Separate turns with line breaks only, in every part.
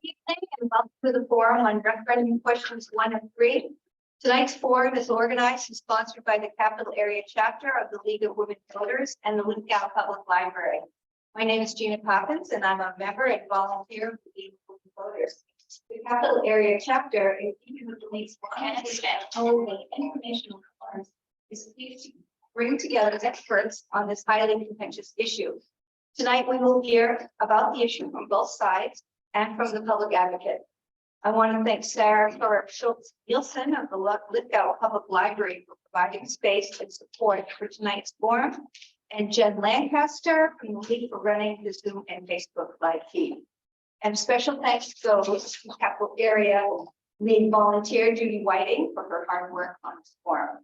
evening and welcome to the forum on referendum questions 1 and 3. Tonight's forum is organized and sponsored by the Capital Area Chapter of the League of Women Voters and the Lithgow Public Library. My name is Gina Poppins and I'm a member and volunteer of the League of Women Voters. The Capital Area Chapter, in keeping with the League's only informational forums, is pleased to bring together experts on this highly contentious issue. Tonight we will hear about the issue from both sides and from the public advocate. I want to thank Sarah Schultz-Nielsen of the Lithgow Public Library for providing space and support for tonight's forum, and Jen Lancaster from the League for running the Zoom and Facebook live feed. And special thanks to the Capital Area League volunteer Judy Whiting for her hard work on this forum.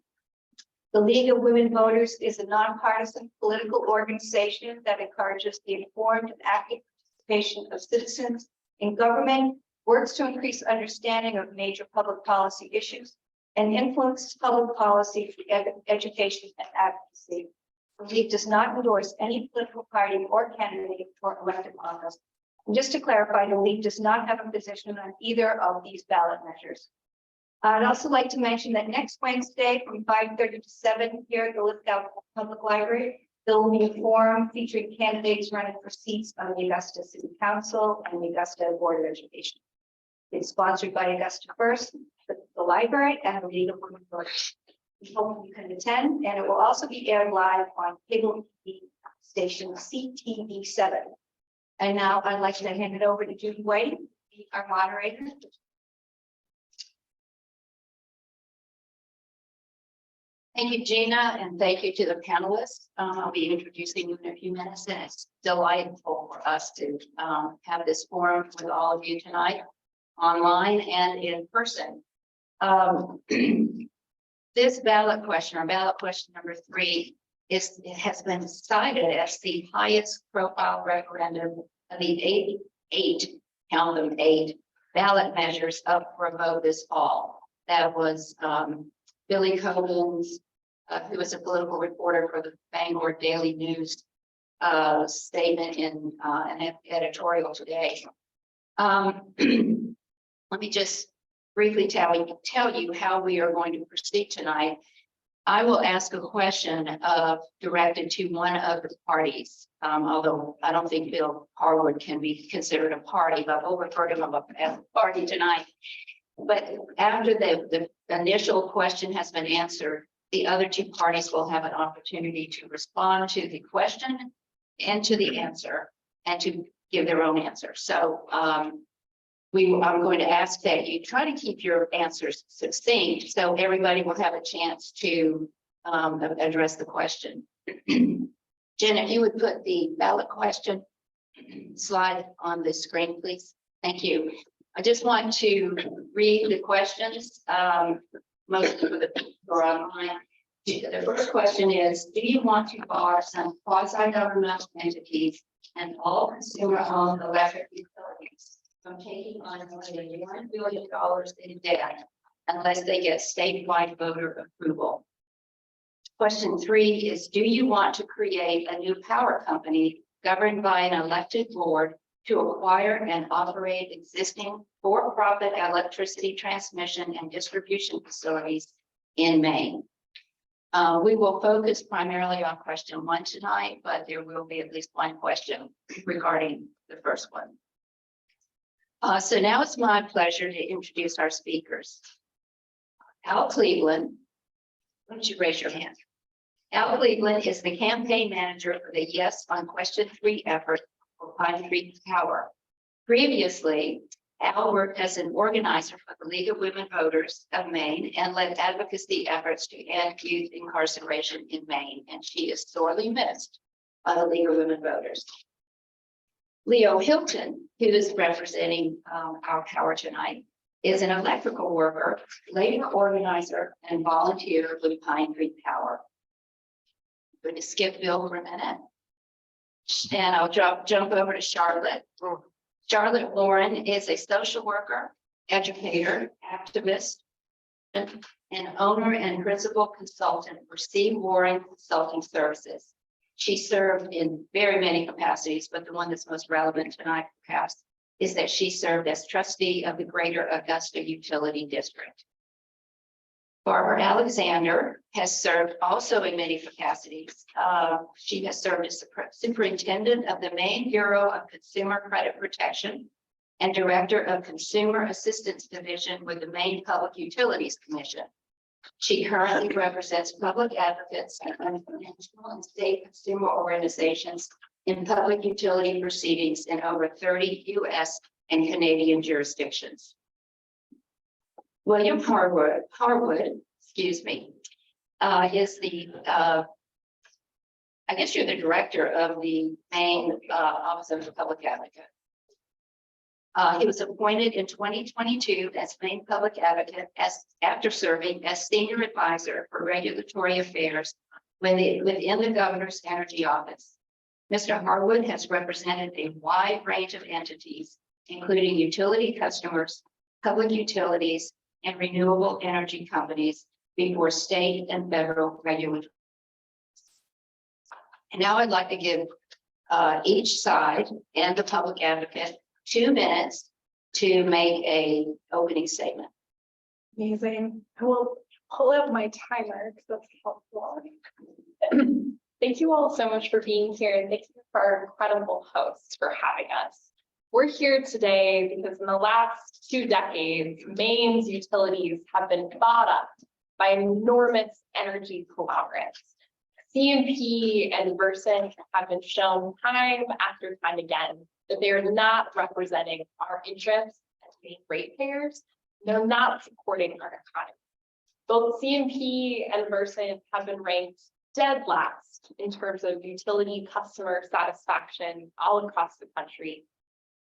The League of Women Voters is a nonpartisan political organization that encourages the informed and active participation of citizens in government, works to increase understanding of major public policy issues, and influences public policy through education and advocacy. The League does not endorse any political party or candidate for elected office. And just to clarify, the League does not have a position on either of these ballot measures. I'd also like to mention that next Wednesday from 5:30 to 7 here at the Lithgow Public Library, there will be a forum featuring candidates running for seats on the Augusta City Council and the Augusta Board of Education. It's sponsored by Augusta First, the library, and the League of Women Voters. We hope you can attend, and it will also be aired live on cable TV station CTV7. And now I'd like to hand it over to Judy White, our moderator.
Thank you, Gina, and thank you to the panelists. I'll be introducing you in a few minutes, and it's delightful for us to have this forum with all of you tonight, online and in person. This ballot question, or ballot question number 3, has been cited as the highest profile referendum of the count them 8 ballot measures up for a vote this fall. That was Billy Coben's, who was a political reporter for the Bangor Daily News, statement in an editorial today. Let me just briefly tell you how we are going to proceed tonight. I will ask a question directed to one of the parties, although I don't think Bill Harwood can be considered a party, but we'll refer to him as a party tonight. But after the initial question has been answered, the other 2 parties will have an opportunity to respond to the question and to the answer and to give their own answer. So I'm going to ask that you try to keep your answers succinct so everybody will have a chance to address the question. Jen, if you would put the ballot question slide on the screen, please. Thank you. I just want to read the questions, mostly for the people who are online. The first question is, do you want to bar some quasi-governmental entities and all consumer-owned electric utilities from taking on more than $1 billion in debt unless they get statewide voter approval? Question 3 is, do you want to create a new power company governed by an elected board to acquire and operate existing for-profit electricity transmission and distribution facilities in Maine? We will focus primarily on question 1 tonight, but there will be at least one question regarding the first one. So now it's my pleasure to introduce our speakers. Al Cleveland, why don't you raise your hand? Al Cleveland is the campaign manager for the Yes on Question 3 effort for Pine Creek Power. Previously, Al worked as an organizer for the League of Women Voters of Maine and led advocacy efforts to end youth incarceration in Maine, and she is sorely missed by the League of Women Voters. Leo Hilton, who is representing our power tonight, is an electrical worker, labor organizer, and volunteer with Pine Creek Power. I'm going to skip Bill for a minute, and I'll jump over to Charlotte. Charlotte Warren is a social worker, educator, activist, and owner and principal consultant for C. Warren Consulting Services. She served in very many capacities, but the one that's most relevant tonight, perhaps, is that she served as trustee of the Greater Augusta Utility District. Barbara Alexander has served also in many capacities. She has served as superintendent of the Maine Bureau of Consumer Credit Protection and director of Consumer Assistance Division with the Maine Public Utilities Commission. She currently represents public advocates and national and state consumer organizations in public utility proceedings in over 30 U.S. and Canadian jurisdictions. William Harwood, excuse me, is the, I guess you're the director of the Maine Office of the Public Advocate. He was appointed in 2022 as Maine Public Advocate after serving as Senior Advisor for Regulatory Affairs within the Governor's Energy Office. Mr. Harwood has represented a wide range of entities, including utility customers, public utilities, and renewable energy companies before state and federal regulators. And now I'd like to give each side and the public advocate 2 minutes to make a opening statement.
Amazing. I will pull up my timer because that's helpful. Thank you all so much for being here, and thank you for our incredible hosts for having us. We're here today because in the last 2 decades, Maine's utilities have been bought up by enormous energy conglomerates. CMP and Versant have been shown time after time again that they are not representing our interests as Maine ratepayers. They're not supporting our economy. Both CMP and Versant have been ranked dead last in terms of utility customer satisfaction all across the country.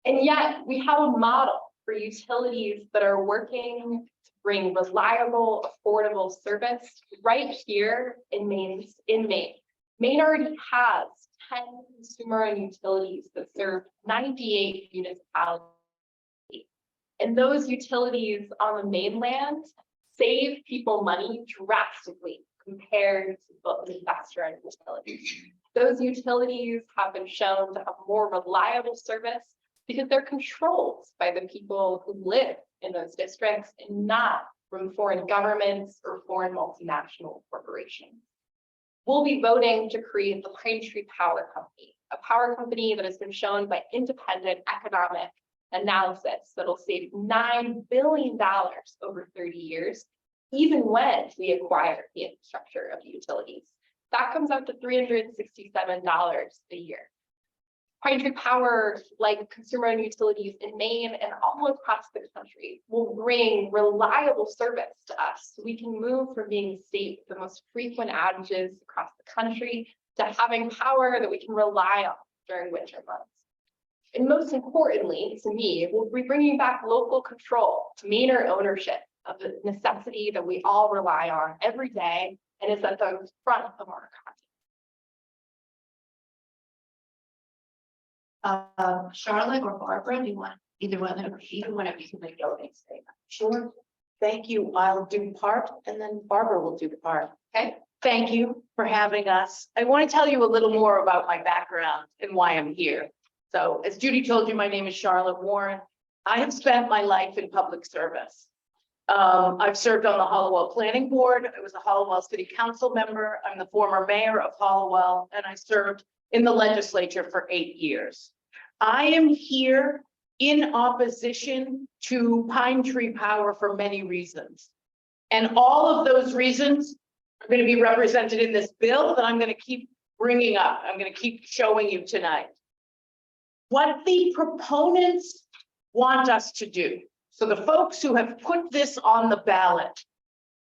And yet we have a model for utilities that are working to bring reliable, affordable service right here in Maine. Maine already has 10 consumer-owned utilities that serve 98 municipalities. And those utilities on the mainland save people money drastically compared to the investor-owned utilities. Those utilities have been shown to have more reliable service because they're controlled by the people who live in those districts and not from foreign governments or foreign multinational corporations. We'll be voting to create the Pine Tree Power Company, a power company that has been shown by independent economic analysis that'll save $9 billion over 30 years, even when we acquire the infrastructure of the utilities. That comes out to $367 a year. Pine Tree Power, like consumer-owned utilities in Maine and all across the country, will bring reliable service to us so we can move from being a state with the most frequent outages across the country to having power that we can rely on during winter months. And most importantly, to me, we'll be bringing back local control to Mainer ownership of the necessity that we all rely on every day and is at the front of our economy.
Charlotte or Barbara, do you want either one of you can make your opening statement?
Sure. Thank you. I'll do part and then Barbara will do part.
Okay.
Thank you for having us. I want to tell you a little more about my background and why I'm here. So as Judy told you, my name is Charlotte Warren. I have spent my life in public service. I've served on the Hollowell Planning Board. I was a Hollowell City Council member. I'm the former mayor of Hollowell, and I served in the legislature for 8 years. I am here in opposition to Pine Tree Power for many reasons. And all of those reasons are going to be represented in this bill that I'm going to keep bringing up. I'm going to keep showing you tonight. What the proponents want us to do, so the folks who have put this on the ballot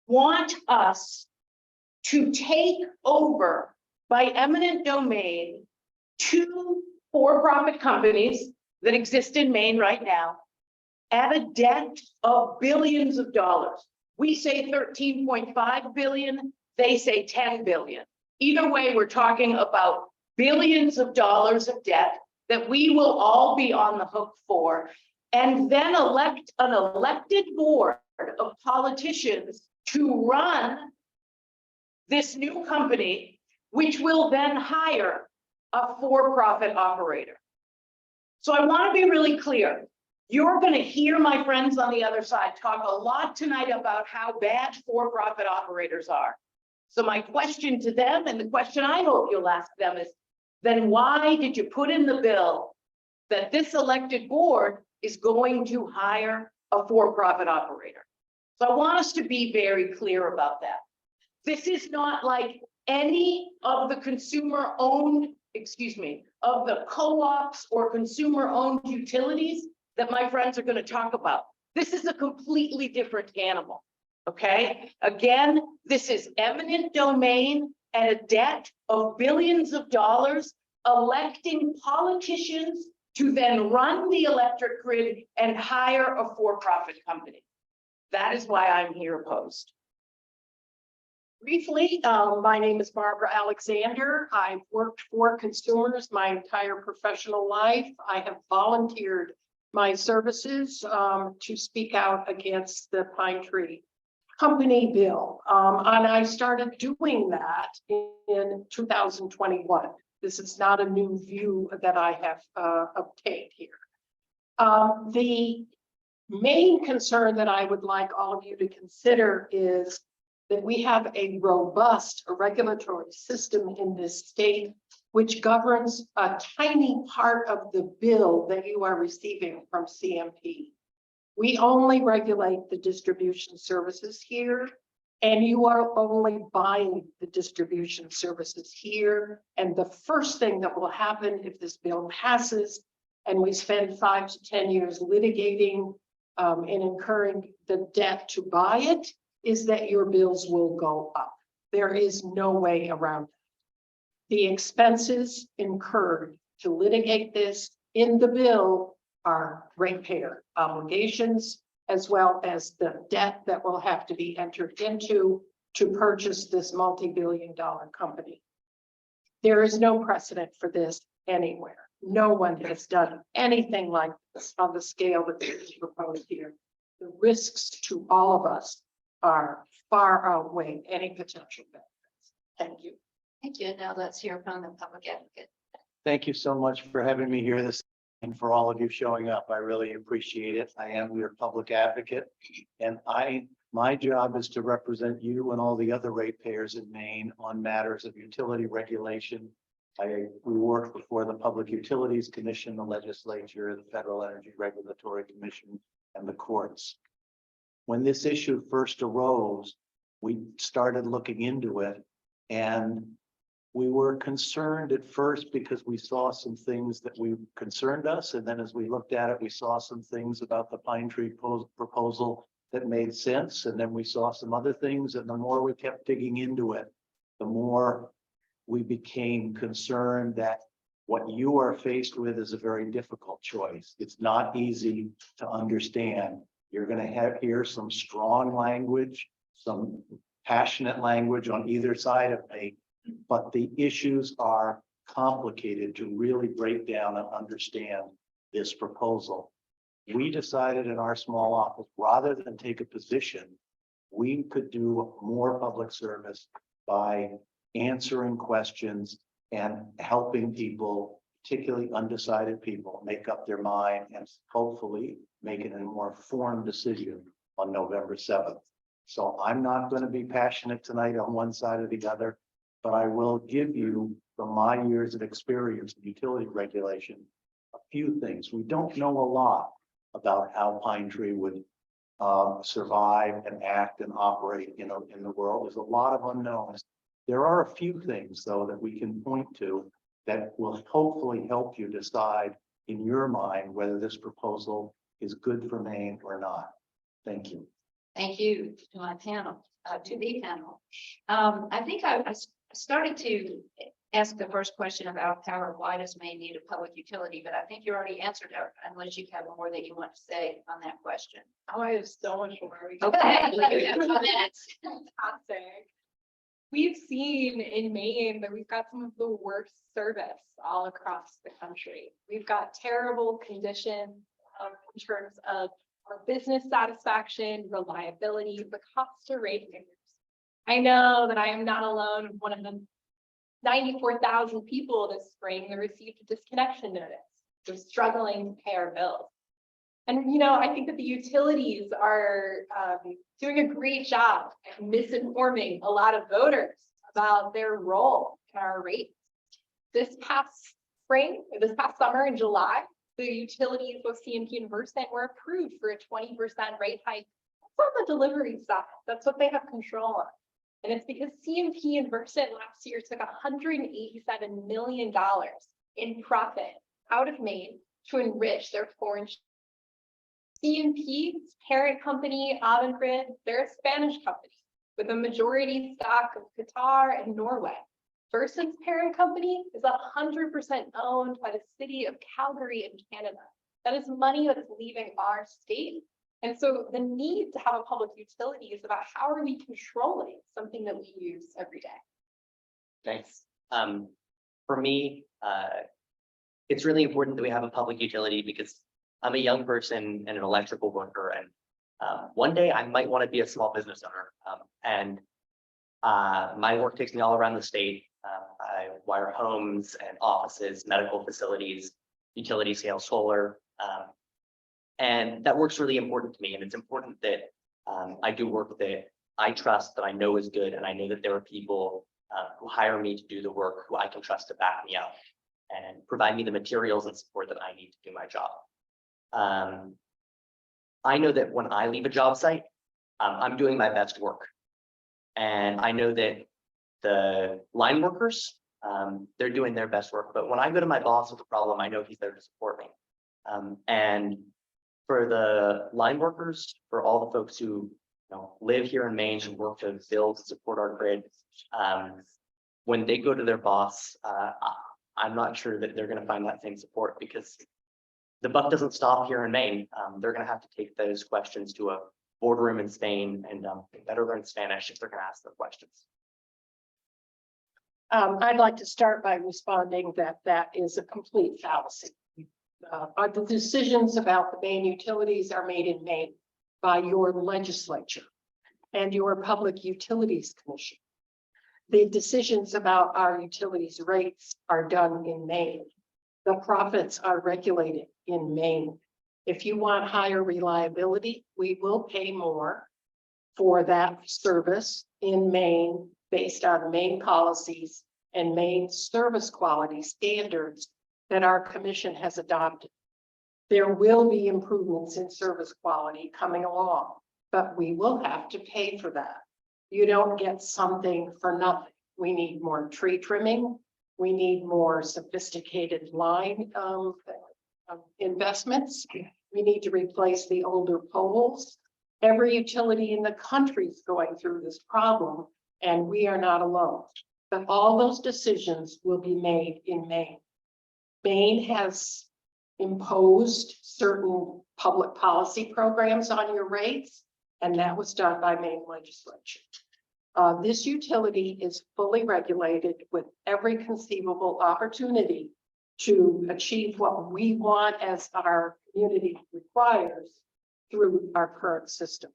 want us to take over by eminent domain 2 for-profit companies that exist in Maine right now at a debt of billions of dollars. We say 13.5 billion, they say 10 billion. Either way, we're talking about billions of dollars of debt that we will all be on the hook for, and then elect an elected board of politicians to run this new company, which will then hire a for-profit operator. So I want to be really clear. You're going to hear my friends on the other side talk a lot tonight about how bad for-profit operators are. So my question to them, and the question I hope you'll ask them, is then why did you put in the bill that this elected board is going to hire a for-profit operator? So I want us to be very clear about that. This is not like any of the consumer-owned, of the co-ops or consumer-owned utilities that my friends are going to talk about. This is a completely different animal, okay? Again, this is eminent domain and a debt of billions of dollars, electing politicians to then run the electric grid and hire a for-profit company. That is why I'm here opposed.
Briefly, my name is Barbara Alexander. I've worked for consumers my entire professional life. I have volunteered my services to speak out against the Pine Tree Company bill. And I started doing that in 2021. This is not a new view that I have obtained here. The main concern that I would like all of you to consider is that we have a robust regulatory system in this state, which governs a tiny part of the bill that you are receiving from CMP. We only regulate the distribution services here, and you are only buying the distribution services here. And the first thing that will happen if this bill passes, and we spend 5 to 10 years litigating and incurring the debt to buy it, is that your bills will go up. There is no way around it. The expenses incurred to litigate this in the bill are ratepayer obligations, as well as the debt that will have to be entered into to purchase this multi-billion-dollar company. There is no precedent for this anywhere. No one has done anything like this on the scale that is proposed here. The risks to all of us are far outweigh any potential benefits. Thank you.
Thank you. Now let's hear from the public advocate.
Thank you so much for having me here this and for all of you showing up. I really appreciate it. I am your public advocate, and my job is to represent you and all the other ratepayers in Maine on matters of utility regulation. We work before the Public Utilities Commission, the legislature, the Federal Energy Regulatory Commission, and the courts. When this issue first arose, we started looking into it, and we were concerned at first because we saw some things that concerned us. And then as we looked at it, we saw some things about the Pine Tree proposal that made sense. And then we saw some other things. And the more we kept digging into it, the more we became concerned that what you are faced with is a very difficult choice. It's not easy to understand. You're going to hear some strong language, some passionate language on either side of me, but the issues are complicated to really break down and understand this proposal. We decided in our small office, rather than take a position, we could do more public service by answering questions and helping people, particularly undecided people, make up their mind and hopefully making a more informed decision on November 7th. So I'm not going to be passionate tonight on one side or the other, but I will give you, from my years of experience in utility regulation, a few things. We don't know a lot about how Pine Tree would survive and act and operate, in the world. There's a lot of unknowns. There are a few things, though, that we can point to that will hopefully help you decide in your mind whether this proposal is good for Maine or not. Thank you.
Thank you to my panel, to the panel. I think I started to ask the first question about power. Why does Maine need a public utility? But I think you already answered it, unless you have more that you want to say on that question.
Oh, I have so much more.
Okay. We have 2 minutes.
Fantastic. We've seen in Maine that we've got some of the worst service all across the country. We've got terrible conditions in terms of our business satisfaction, reliability, the cost to ratepayers. I know that I am not alone. One of the 94,000 people this spring that received a disconnection notice. We're struggling to pay our bills. And, I think that the utilities are doing a great job at misinforming a lot of voters about their role in our rates. This past summer in July, the utilities with CMP and Versant were approved for a 20% rate hike. That's on the delivery side. That's what they have control on. And it's because CMP and Versant last year took $187 million in profit out of Maine to enrich their foreign. CMP's parent company, Avangrid, they're a Spanish company with a majority stock of Qatar and Norway. Versant's parent company is 100% owned by the city of Calgary in Canada. That is money that's leaving our state. And so the need to have a public utility is about how are we controlling something that we use every day.
Thanks. For me, it's really important that we have a public utility because I'm a young person and an electrical worker, and one day I might want to be a small business owner. My work takes me all around the state. I wire homes and offices, medical facilities, utility scale solar. And that work's really important to me. And it's important that I do work that I trust, that I know is good. And I know that there are people who hire me to do the work who I can trust to back me up and provide me the materials and support that I need to do my job. I know that when I leave a job site, I'm doing my best work. And I know that the line workers, they're doing their best work. But when I go to my boss with a problem, I know he's there to support me. And for the line workers, for all the folks who live here in Maine and work to build and support our grid, when they go to their boss, I'm not sure that they're going to find that same support because the buck doesn't stop here in Maine. They're going to have to take those questions to a boardroom in Spain and better learn Spanish if they're going to ask their questions.
I'd like to start by responding that that is a complete fallacy. The decisions about the Maine utilities are made in Maine by your legislature and your Public Utilities Commission. The decisions about our utilities rates are done in Maine. The profits are regulated in Maine. If you want higher reliability, we will pay more for that service in Maine based on Maine policies and Maine service quality standards that our commission has adopted. There will be improvements in service quality coming along, but we will have to pay for that. You don't get something for nothing. We need more tree trimming. We need more sophisticated line investments. We need to replace the older poles. Every utility in the country is going through this problem, and we are not alone. But all those decisions will be made in Maine. Maine has imposed certain public policy programs on your rates, and that was done by Maine legislature. This utility is fully regulated with every conceivable opportunity to achieve what we want as our community requires through our current system.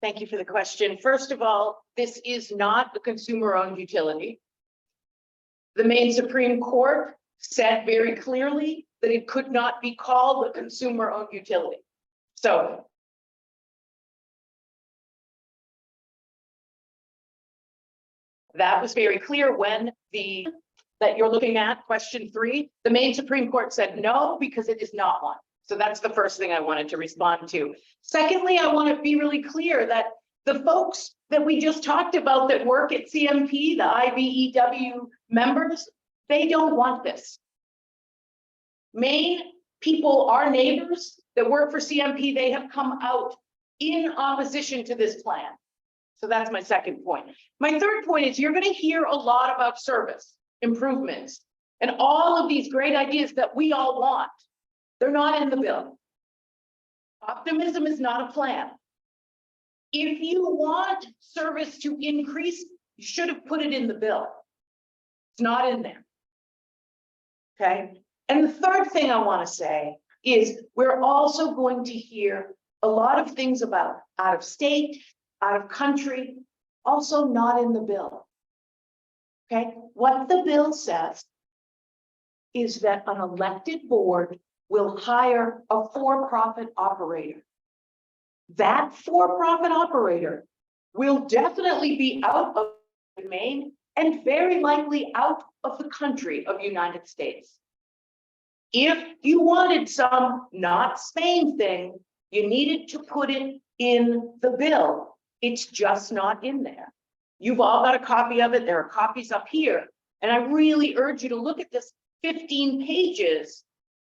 Thank you for the question. First of all, this is not a consumer-owned utility. The Maine Supreme Court said very clearly that it could not be called a consumer-owned utility. So that was very clear when that you're looking at question 3, the Maine Supreme Court said no, because it is not one. So that's the first thing I wanted to respond to. Secondly, I want to be really clear that the folks that we just talked about that work at CMP, the IBEW members, they don't want this. Maine people, our neighbors that work for CMP, they have come out in opposition to this plan. So that's my second point. My third point is you're going to hear a lot about service improvements and all of these great ideas that we all want. They're not in the bill. Optimism is not a plan. If you want service to increase, you should have put it in the bill. It's not in there. Okay. And the third thing I want to say is we're also going to hear a lot of things about out of state, out of country, also not in the bill. Okay. What the bill says is that an elected board will hire a for-profit operator. That for-profit operator will definitely be out of Maine and very likely out of the country of United States. If you wanted some not Spain thing, you needed to put it in the bill. It's just not in there. You've all got a copy of it. There are copies up here. And I really urge you to look at this 15 pages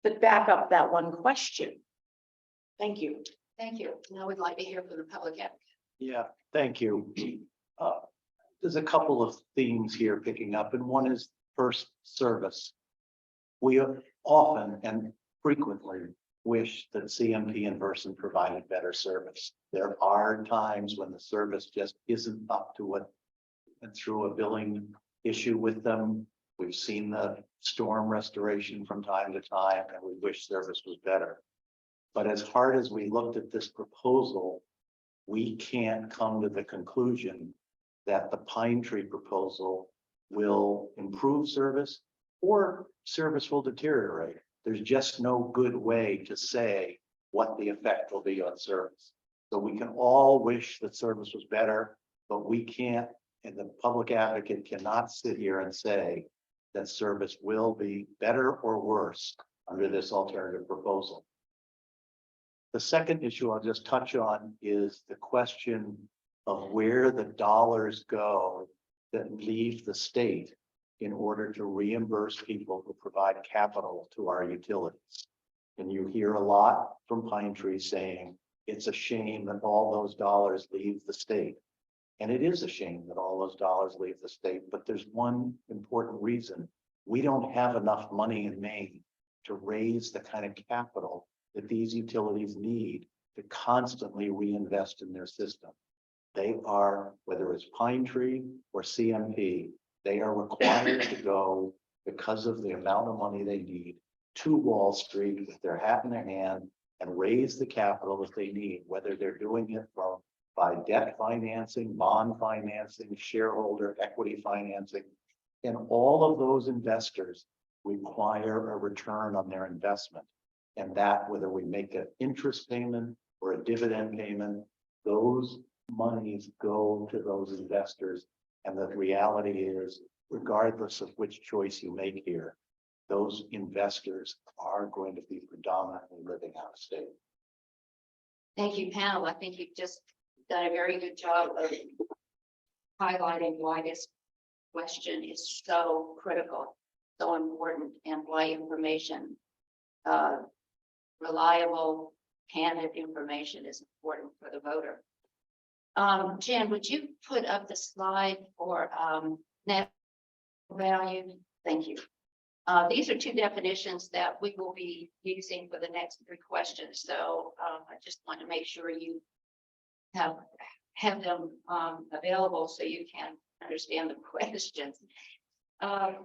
that back up that one question. Thank you.
Thank you. Now we'd like to hear from the public advocate.
Yeah, thank you. There's a couple of themes here picking up, and one is first service. We often and frequently wish that CMP in person provided better service. There are times when the service just isn't up to what went through a billing issue with them. We've seen the storm restoration from time to time, and we wish service was better. But as hard as we looked at this proposal, we can't come to the conclusion that the Pine Tree proposal will improve service or service will deteriorate. There's just no good way to say what the effect will be on service. So we can all wish that service was better, but we can't, and the public advocate cannot sit here and say that service will be better or worse under this alternative proposal. The second issue I'll just touch on is the question of where the dollars go that leave the state in order to reimburse people who provide capital to our utilities. And you hear a lot from Pine Tree saying it's a shame that all those dollars leave the state. And it is a shame that all those dollars leave the state, but there's one important reason. We don't have enough money in Maine to raise the kind of capital that these utilities need to constantly reinvest in their system. They are, whether it's Pine Tree or CMP, they are required to go, because of the amount of money they need, to Wall Street with their hat in their hand and raise the capital that they need, whether they're doing it by debt financing, bond financing, shareholder equity financing. And all of those investors require a return on their investment. And that, whether we make an interest payment or a dividend payment, those monies go to those investors. And the reality is, regardless of which choice you make here, those investors are going to be predominantly living out of state.
Thank you, panel. I think you've just done a very good job of highlighting why this question is so critical, so important, and why information, reliable, candid information is important for the voter. Jan, would you put up the slide for net value? Thank you. These are two definitions that we will be using for the next three questions. So I just want to make sure you have them available so you can understand the questions. The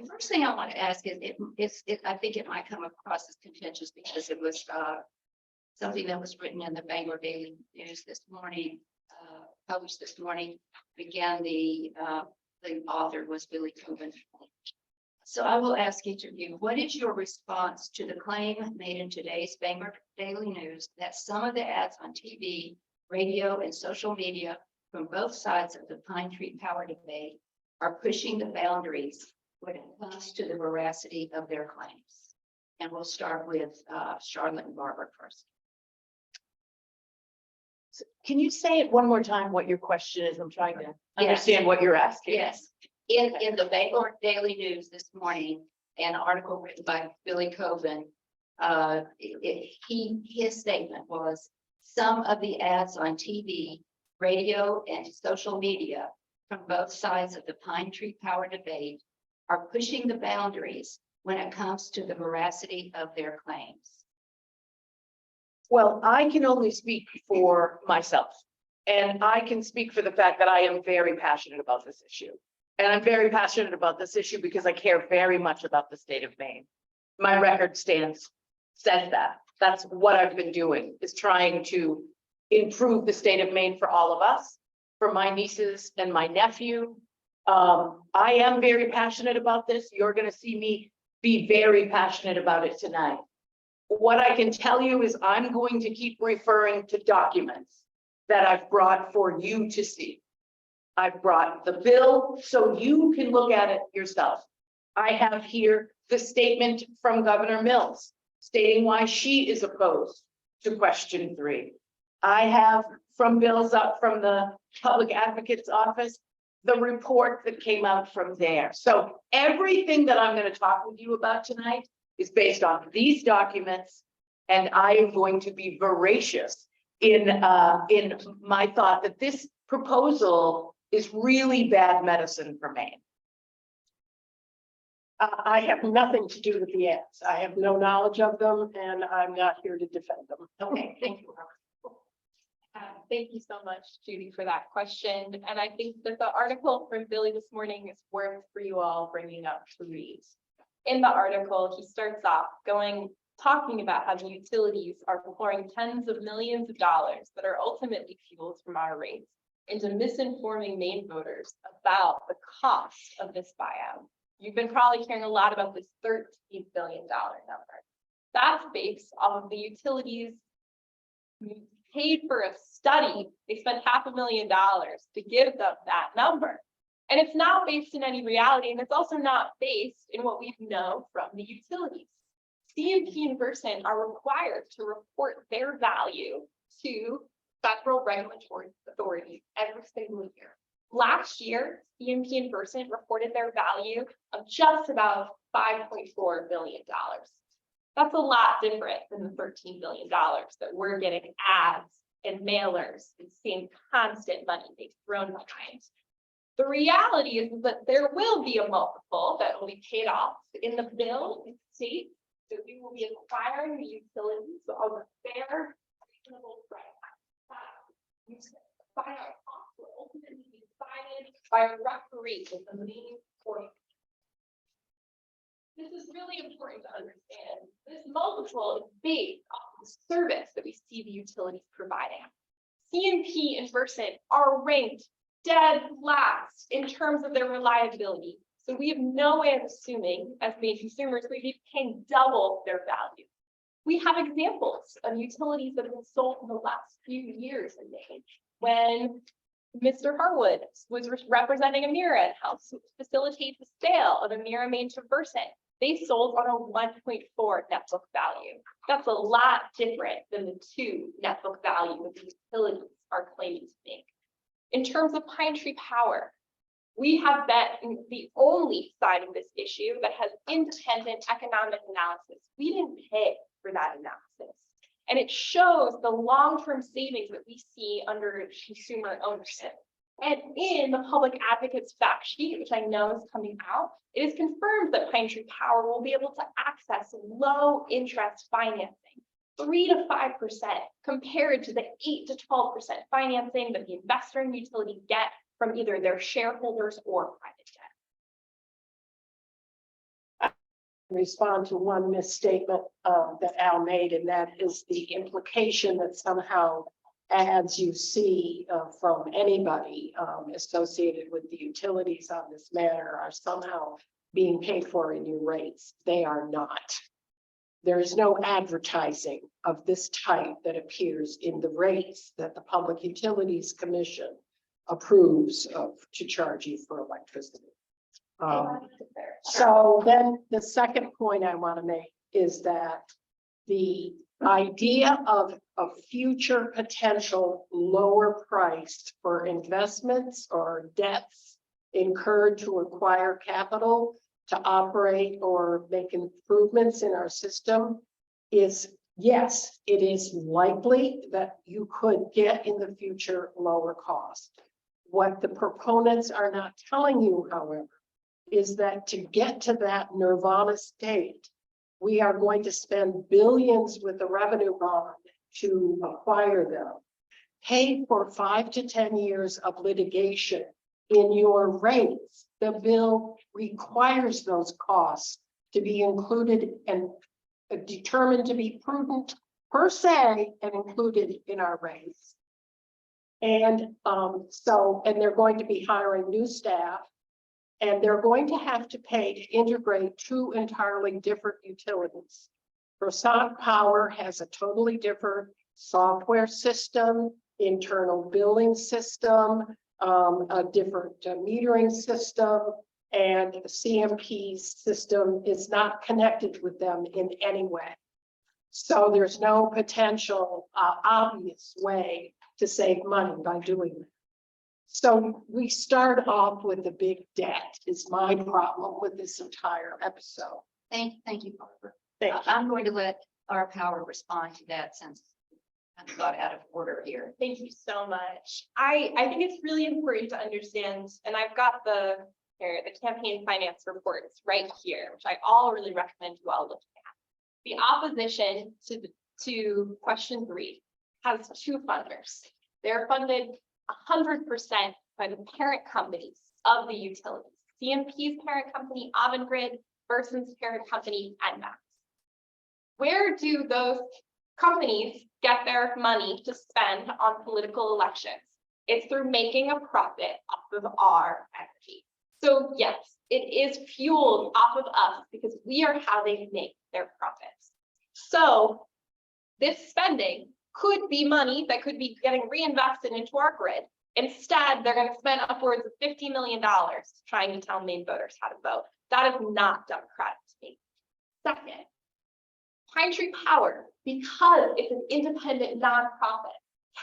first thing I want to ask is, I think it might come across as contentious because it was something that was written in the Bangor Daily News this morning, published this morning. Again, the author was Billy Coben. So I will ask each of you, what is your response to the claim made in today's Bangor Daily News that some of the ads on TV, radio, and social media from both sides of the Pine Tree Power debate are pushing the boundaries when it comes to the veracity of their claims? And we'll start with Charlotte and Barbara first.
Can you say it one more time, what your question is? I'm trying to understand what you're asking.
Yes, in the Bangor Daily News this morning, an article written by Billy Coben, his statement was, some of the ads on TV, radio, and social media from both sides of the Pine Tree Power debate are pushing the boundaries when it comes to the veracity of their claims.
Well, I can only speak for myself, and I can speak for the fact that I am very passionate about this issue. And I'm very passionate about this issue because I care very much about the state of Maine. My record says that. That's what I've been doing, is trying to improve the state of Maine for all of us, for my nieces and my nephew, I am very passionate about this. You're gonna see me be very passionate about it tonight. What I can tell you is I'm going to keep referring to documents that I've brought for you to see. I've brought the bill so you can look at it yourself. I have here the statement from Governor Mills stating why she is opposed to question 3. I have from bills up from the public advocate's office, the report that came out from there. So everything that I'm going to talk with you about tonight is based on these documents. And I am going to be voracious in my thought that this proposal is really bad medicine for Maine.
I have nothing to do with the ads. I have no knowledge of them and I'm not here to defend them.
Okay, thank you.
Thank you so much, Judy, for that question. And I think that the article from Billy this morning is worth for you all bringing up to read. In the article, he starts off talking about how the utilities are pouring tens of millions of dollars that are ultimately fueled from our rates into misinforming Maine voters about the cost of this buyout. You've been probably hearing a lot about this $13 billion number. That's based off of the utilities paid for a study. They spent $500,000 to give them that number. And it's not based in any reality, and it's also not based in what we know from the utilities. CMP and Versant are required to report their value to federal regulatory authorities every single year. Last year, CMP and Versant reported their value of just about $5.4 billion. That's a lot different than the $13 billion that we're getting ads and mailers and seeing constant money being thrown behind. The reality is that there will be a multiple that will be paid off in the bill. It states that we will be acquiring the utilities of a fair, reasonable price. Buyout costs will ultimately be decided by a referee in the Maine court. This is really important to understand. This multiple is based off the service that we see the utilities providing. CMP and Versant are ranked dead last in terms of their reliability. So we have no way of assuming, as Maine consumers, we'd be paying double their value. We have examples of utilities that have been sold in the last few years in Maine. When Mr. Harwood was representing Emera and helped facilitate the sale of Emera Maine to Versant, they sold on a 1.4 net book value. That's a lot different than the 2 net book value that the utilities are claiming to make. In terms of Pine Tree Power, we have been the only side of this issue that has independent economic analysis. We didn't pay for that analysis. And it shows the long-term savings that we see under consumer ownership. And in the public advocate's fact sheet, which I know is coming out, it is confirmed that Pine Tree Power will be able to access low interest financing, 3 to 5%, compared to the 8 to 12% financing that the investor and utility get from either their shareholders or private debt.
Respond to one misstatement that Al made, and that is the implication that somehow ads you see from anybody associated with the utilities on this matter are somehow being paid for in your rates. They are not. There is no advertising of this type that appears in the rates that the Public Utilities Commission approves of to charge you for electricity. So then the second point I want to make is that the idea of a future potential lower price for investments or debts incurred to acquire capital to operate or make improvements in our system is, yes, it is likely that you could get in the future lower cost. What the proponents are not telling you, however, is that to get to that nirvana state, we are going to spend billions with the revenue bond to acquire them, pay for 5 to 10 years of litigation in your rates. The bill requires those costs to be included and determined to be prudent per se and included in our rates. And and they're going to be hiring new staff And they're going to have to pay to integrate two entirely different utilities. Versant Power has a totally different software system, internal billing system, a different metering system, and the CMP's system is not connected with them in any way. So there's no potential obvious way to save money by doing that. So we start off with a big debt is my problem with this entire episode.
Thank you, Barbara.
Thank you.
I'm going to let our power respond to that since I got out of order here.
Thank you so much. I think it's really important to understand, and I've got the campaign finance reports right here, which I all really recommend you all looking at. The opposition to question 3 has 2 funders. They're funded 100% by the parent companies of the utilities. CMP's parent company, Avangrid, Versant's parent company, ENMAX. Where do those companies get their money to spend on political elections? It's through making a profit off of our energy. So yes, it is fueled off of us because we are how they make their profits. So this spending could be money that could be getting reinvested into our grid. Instead, they're going to spend upwards of $50 million trying to tell Maine voters how to vote. That is not democratic to me. Second, Pine Tree Power, because it's an independent nonprofit,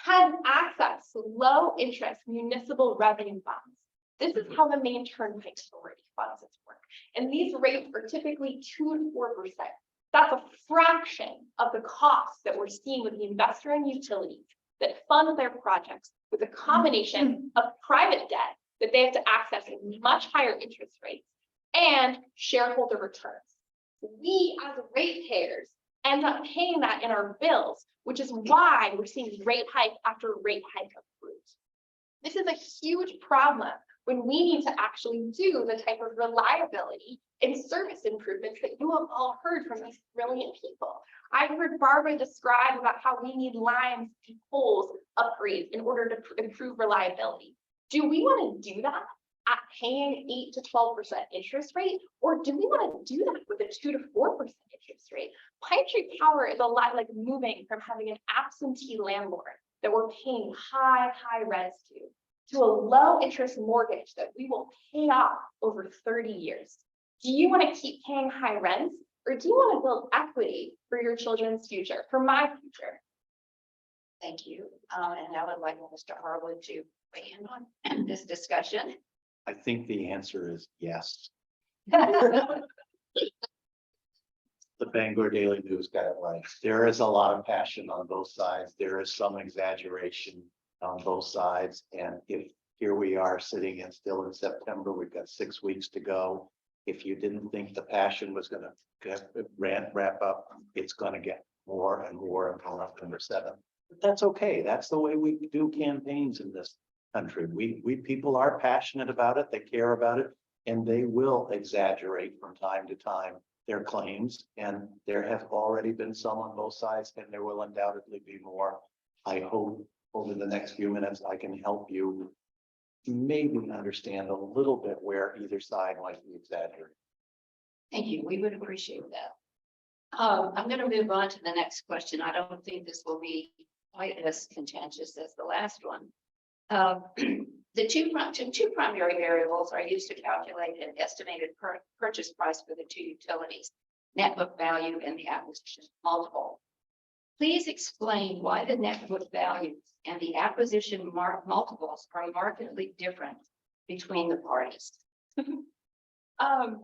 can access low interest municipal revenue bonds. This is how the Maine Turnpike Authority funds its work. And these rates are typically 2 to 4%. That's a fraction of the costs that we're seeing with the investor and utilities that fund their projects with a combination of private debt that they have to access at much higher interest rates and shareholder returns. We as ratepayers end up paying that in our bills, which is why we're seeing rate hike after rate hike approved. This is a huge problem when we need to actually do the type of reliability and service improvements that you have all heard from these brilliant people. I heard Barbara describe about how we need lines and poles upgrades in order to improve reliability. Do we want to do that at paying 8 to 12% interest rate, or do we want to do that with a 2 to 4% interest rate? Pine Tree Power is a lot like moving from having an absentee landlord that we're paying high rents to a low interest mortgage that we will pay off over 30 years. Do you want to keep paying high rents, or do you want to build equity for your children's future, for my future?
Thank you. And I would like Mr. Harwood to weigh in on this discussion.
I think the answer is yes. The Bangor Daily News got it right. There is a lot of passion on both sides. There is some exaggeration on both sides. And if here we are sitting in still in September, we've got 6 weeks to go. If you didn't think the passion was going to wrap up, it's going to get more and more until November 7th. But that's okay. That's the way we do campaigns in this country. We people are passionate about it. They care about it, and they will exaggerate from time to time their claims. And there have already been some on both sides, and there will undoubtedly be more. I hope over the next few minutes I can help you maybe understand a little bit where either side might be exaggerating.
Thank you. We would appreciate that. I'm going to move on to the next question. I don't think this will be quite as contentious as the last one. The two primary variables are used to calculate an estimated purchase price for the 2 utilities, net book value and the acquisition multiple. Please explain why the net book values and the acquisition multiples are markedly different between the parties.
I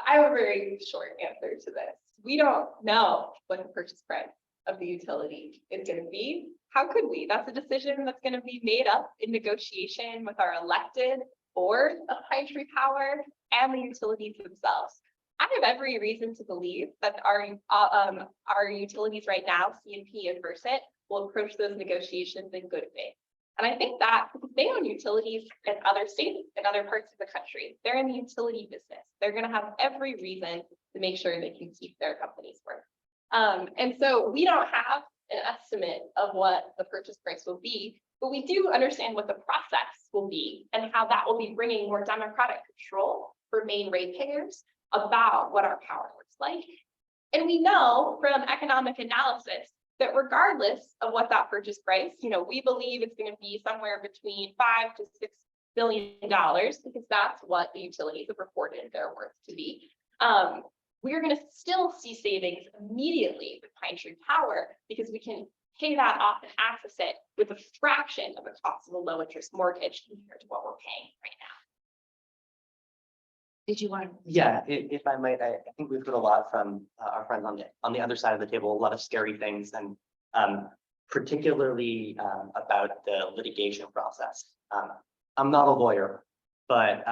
have a very short answer to this. We don't know what the purchase price of the utility is going to be. How could we? That's a decision that's going to be made up in negotiation with our elected board of Pine Tree Power and the utilities themselves. I have every reason to believe that our utilities right now, CMP and Versant, will approach those negotiations in good faith. And I think that they own utilities in other states and other parts of the country. They're in the utility business. They're going to have every reason to make sure they can keep their companies work. And so we don't have an estimate of what the purchase price will be. but we do understand what the process will be and how that will be bringing more democratic control for Maine ratepayers about what our power looks like. And we know from economic analysis that regardless of what that purchase price, we believe it's going to be somewhere between $5 to $6 billion, because that's what the utilities have reported their worth to be. We're going to still see savings immediately with Pine Tree Power because we can pay that off and access it with a fraction of the cost of a low interest mortgage compared to what we're paying right now.
Did you want?
Yeah, if I might, I think we've heard a lot from our friends on the other side of the table, a lot of scary things, and particularly about the litigation process. I'm not a lawyer, but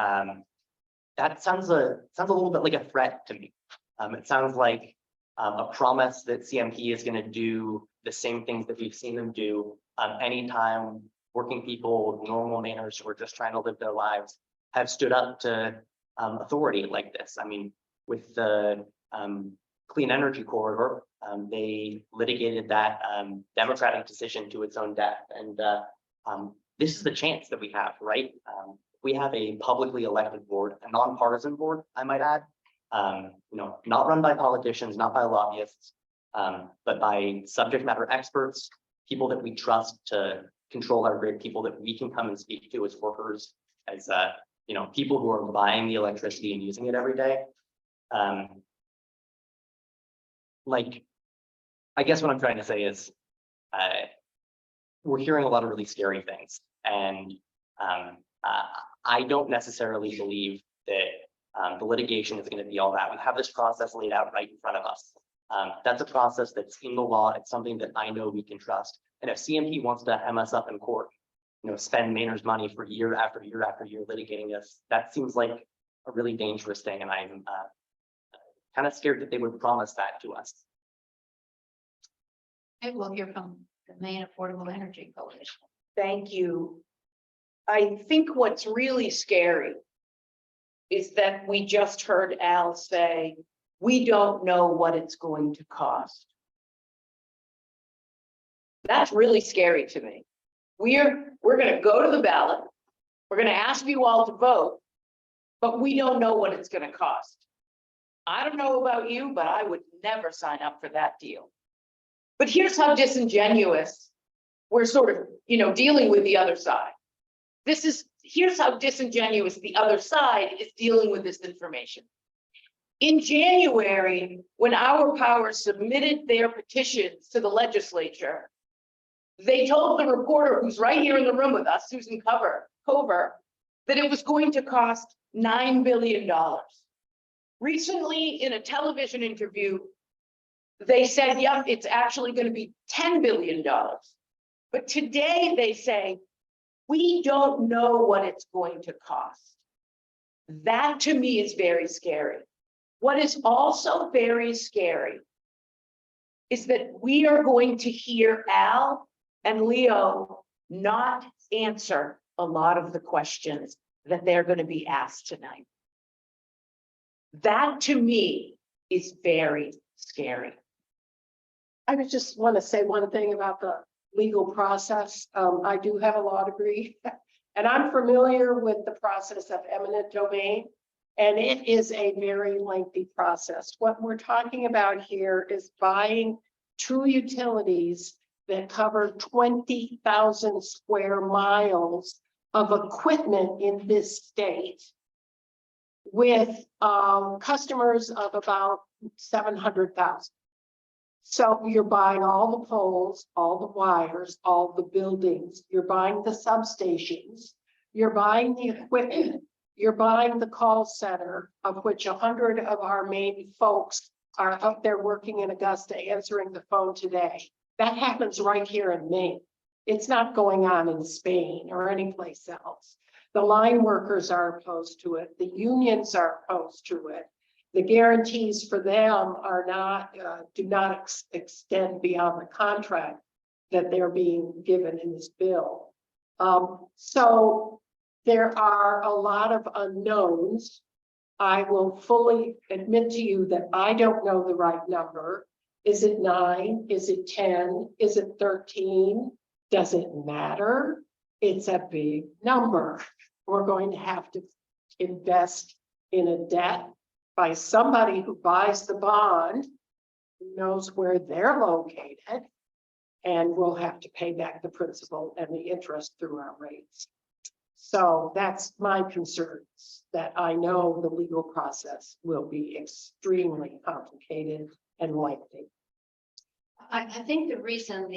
that sounds a little bit like a threat to me. It sounds like a promise that CMP is going to do the same things that we've seen them do anytime working people with normal manners who are just trying to live their lives have stood up to authority like this. I mean, with the clean energy corridor, they litigated that democratic decision to its own death. And this is the chance that we have, right? We have a publicly elected board, a nonpartisan board, I might add, not run by politicians, not by lobbyists, but by subject matter experts, people that we trust to control our grid, people that we can come and speak to as workers, as people who are buying the electricity and using it every day. I guess what I'm trying to say is we're hearing a lot of really scary things, and I don't necessarily believe that the litigation is going to be all that. We have this process laid out right in front of us. That's a process that's in the law. It's something that I know we can trust. And if CMP wants to hem us up in court, spend Mainer's money for year after year after year litigating this, that seems like a really dangerous thing. And I'm kind of scared that they would promise that to us.
Okay, we'll hear from the Maine Affordable Energy Coalition.
Thank you. I think what's really scary is that we just heard Al say, we don't know what it's going to cost. That's really scary to me. We're going to go to the ballot. We're going to ask you all to vote, but we don't know what it's going to cost. I don't know about you, but I would never sign up for that deal. But here's how disingenuous we're sort of, dealing with the other side. Here's how disingenuous the other side is dealing with this information. In January, when Our Power submitted their petitions to the legislature, they told the reporter who's right here in the room with us, Susan Cover, that it was going to cost $9 billion. Recently, in a television interview, they said, yeah, it's actually going to be $10 billion. But today they say, we don't know what it's going to cost. That to me is very scary. What is also very scary is that we are going to hear Al and Leo not answer a lot of the questions that they're going to be asked tonight. That to me is very scary.
I would just want to say one thing about the legal process. I do have a law degree and I'm familiar with the process of eminent domain, and it is a very lengthy process. What we're talking about here is buying two utilities that cover 20,000 square miles of equipment in this state with customers of about 700,000. So you're buying all the poles, all the wires, all the buildings, you're buying the substations, you're buying the equipment, you're buying the call center, of which 100 of our main folks are up there working in Augusta answering the phone today. That happens right here in Maine. It's not going on in Spain or anyplace else. The line workers are opposed to it. The unions are opposed to it. The guarantees for them are not, do not extend beyond the contract that they're being given in this bill. So there are a lot of unknowns. I will fully admit to you that I don't know the right number. Is it 9? Is it 10? Is it 13? Does it matter? It's a big number. We're going to have to invest in a debt by somebody who buys the bond, who knows where they're located, and we'll have to pay back the principal and the interest through our rates. So that's my concerns, that I know the legal process will be extremely complicated and lengthy.
I think the reason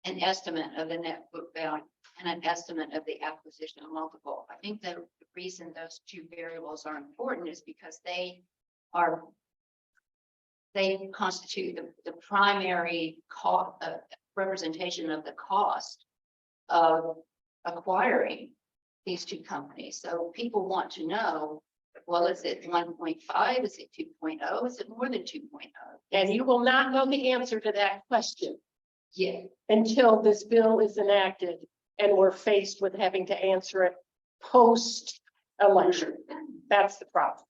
an estimate of the net book value and an estimate of the acquisition multiple, I think the reason those two variables are important is because they constitute the primary representation of the cost of acquiring these two companies. So people want to know, well, is it 1.5? Is it 2.0? Is it more than 2.0?
And you will not know the answer to that question
Yeah.
until this bill is enacted and we're faced with having to answer it post-election. That's the problem.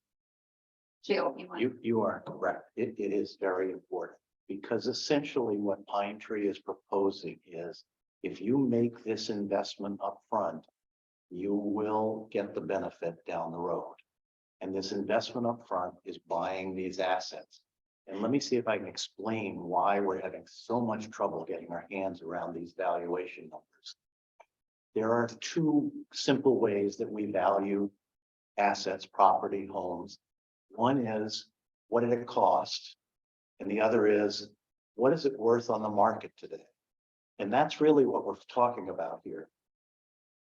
Jill, you want?
You are correct. It is very important because essentially what Pine Tree is proposing is if you make this investment upfront, you will get the benefit down the road. And this investment upfront is buying these assets. And let me see if I can explain why we're having so much trouble getting our hands around these valuation numbers. There are two simple ways that we value assets, property, homes. One is, what did it cost? And the other is, what is it worth on the market today? And that's really what we're talking about here.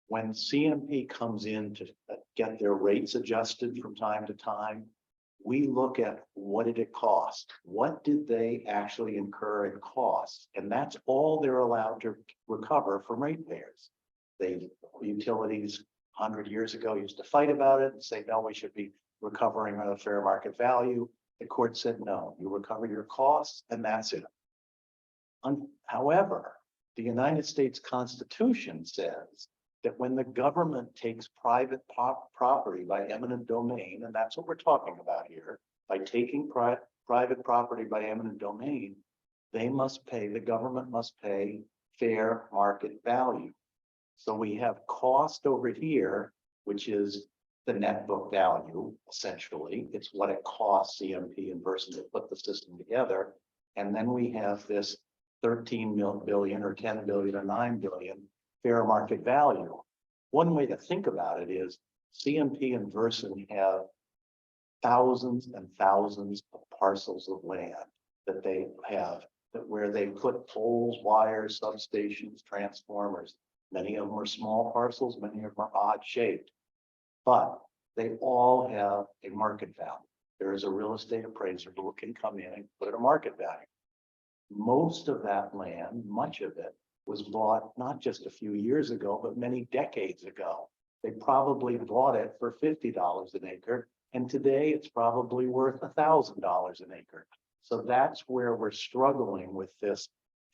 When CMP comes in to get their rates adjusted from time to time, we look at what did it cost? What did they actually incur in costs? And that's all they're allowed to recover from ratepayers. Utilities 100 years ago used to fight about it and say, no, we should be recovering on a fair market value. The court said, no, you recover your costs and that's it. However, the United States Constitution says that when the government takes private property by eminent domain, and that's what we're talking about here, by taking private property by eminent domain, the government must pay fair market value. So we have cost over here, which is the net book value, essentially. It's what it costs CMP and Versant to put the system together. And then we have this 13 billion or 10 billion or 9 billion fair market value. One way to think about it is CMP and Versant have thousands and thousands of parcels of land that they have, where they put poles, wires, substations, transformers. Many of them are small parcels, many of them are odd shaped, but they all have a market value. There is a real estate appraiser who can come in and put a market value. Most of that land, much of it, was bought not just a few years ago, but many decades ago. They probably bought it for $50 an acre, and today it's probably worth $1,000 an acre. So that's where we're struggling with this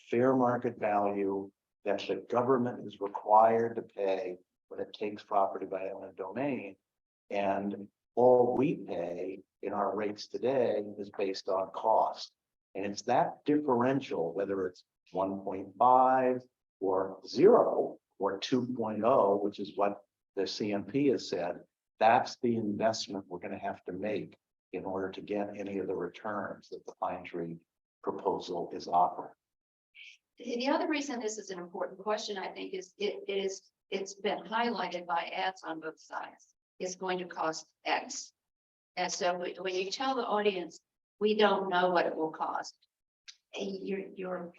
fair market value that the government is required to pay when it takes property by eminent domain. And all we pay in our rates today is based on cost. And it's that differential, whether it's 1.5 or 0 or 2.0, which is what the CMP has said, that's the investment we're going to have to make in order to get any of the returns that the Pine Tree proposal is offering.
The other reason this is an important question, I think, is it's been highlighted by ads on both sides. It's going to cost X. And so when you tell the audience, we don't know what it will cost, you're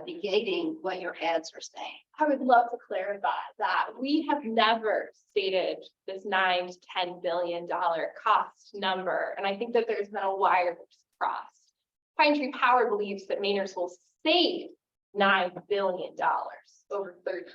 negating what your ads are saying.
I would love to clarify that we have never stated this $9 to $10 billion cost number. And I think that there's been a wire crossed. Pine Tree Power believes that Mainers will save $9 billion over 30 years.